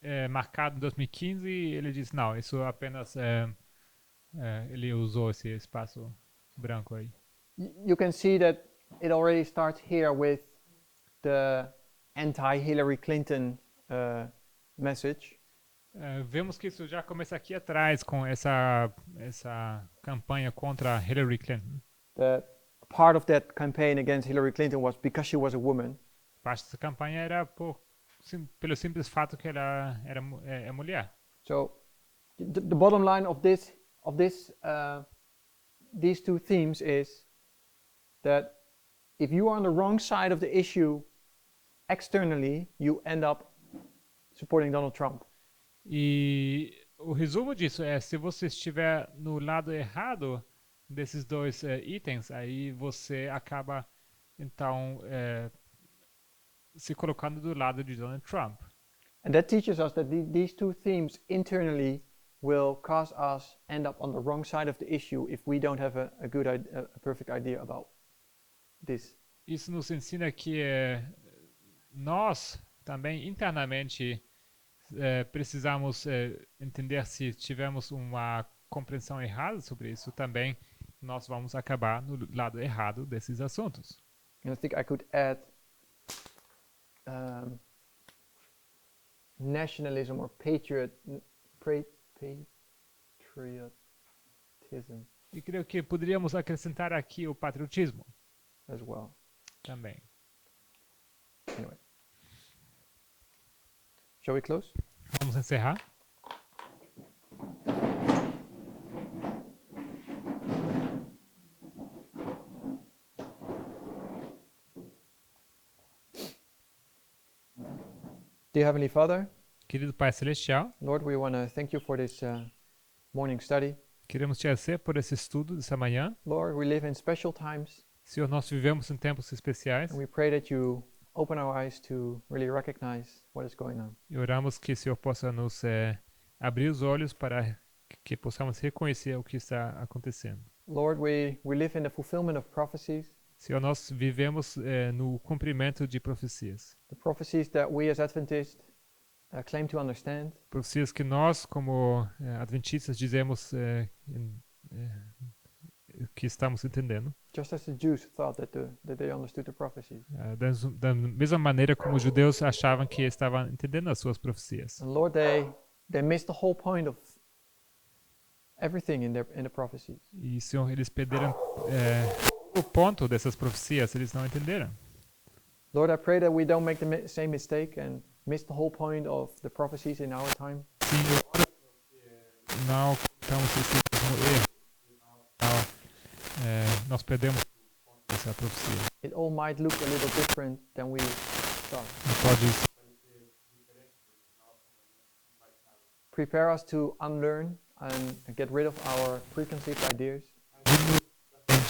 é marcado em 2015 e ele disse não, isso apenas ele usou esse espaço branco aí. You can see that it already starts here with the anti-Hillary Clinton message. Vemos que isso já começa aqui atrás com essa campanha contra Hillary Clinton. That part of that campaign against Hillary Clinton was because she was a woman. Parte dessa campanha era pelo simples fato que ela é mulher. So the bottom line of these two themes is that if you are on the wrong side of the issue externally, you end up supporting Donald Trump. E o resumo disso é, se você estiver no lado errado desses dois itens, aí você acaba, então, se colocando do lado de Donald Trump. And that teaches us that these two themes internally will cause us end up on the wrong side of the issue if we don't have a good, a perfect idea about this. Isso nos ensina que nós também internamente precisamos entender se tivermos uma compreensão errada sobre isso, também nós vamos acabar no lado errado desses assuntos. And I think I could add nationalism or patriotism E creio que poderíamos acrescentar aqui o patriotismo as well. também. Anyway. Shall we close? Vamos encerrar? Dear Heavenly Father, Querido Pai Celestial, Lord, we want to thank you for this morning study. queremos te agradecer por esse estudo dessa manhã. Lord, we live in special times, Senhor, nós vivemos em tempos especiais and we pray that you open our eyes to really recognize what is going on. e oramos que o Senhor possa nos abrir os olhos para que possamos reconhecer o que está acontecendo. Lord, we live in the fulfillment of prophecies, Senhor, nós vivemos no cumprimento de profecias. the prophecies that we as Adventists claim to understand. Profecias que nós, como adventistas, dizemos que estamos entendendo. Just as the Jews thought that they understood the prophecies. Da mesma maneira como os judeus achavam que estavam entendendo as suas profecias. And Lord, they missed the whole point of everything in the prophecies. E, Senhor, eles perderam o ponto dessas profecias, eles não entenderam. Lord, I pray that we don't make the same mistake and miss the whole point of the prophecies in our time. Sim, eu oro não cometamos esse mesmo erro. Nós perdemos essa profecia. It all might look a little different than we thought. Pode Prepare us to unlearn and get rid of our preconceived ideas.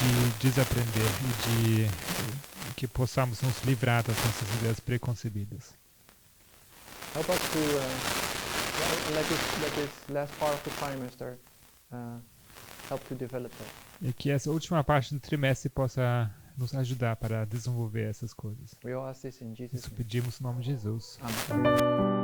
de desaprender e de que possamos nos livrar das nossas ideias preconcebidas. Help us to let this last part of the trimester help to develop that. E que essa última parte do trimestre possa nos ajudar para desenvolver essas coisas. We all ask this in Jesus' Isso name. pedimos no nome de Jesus. Amen.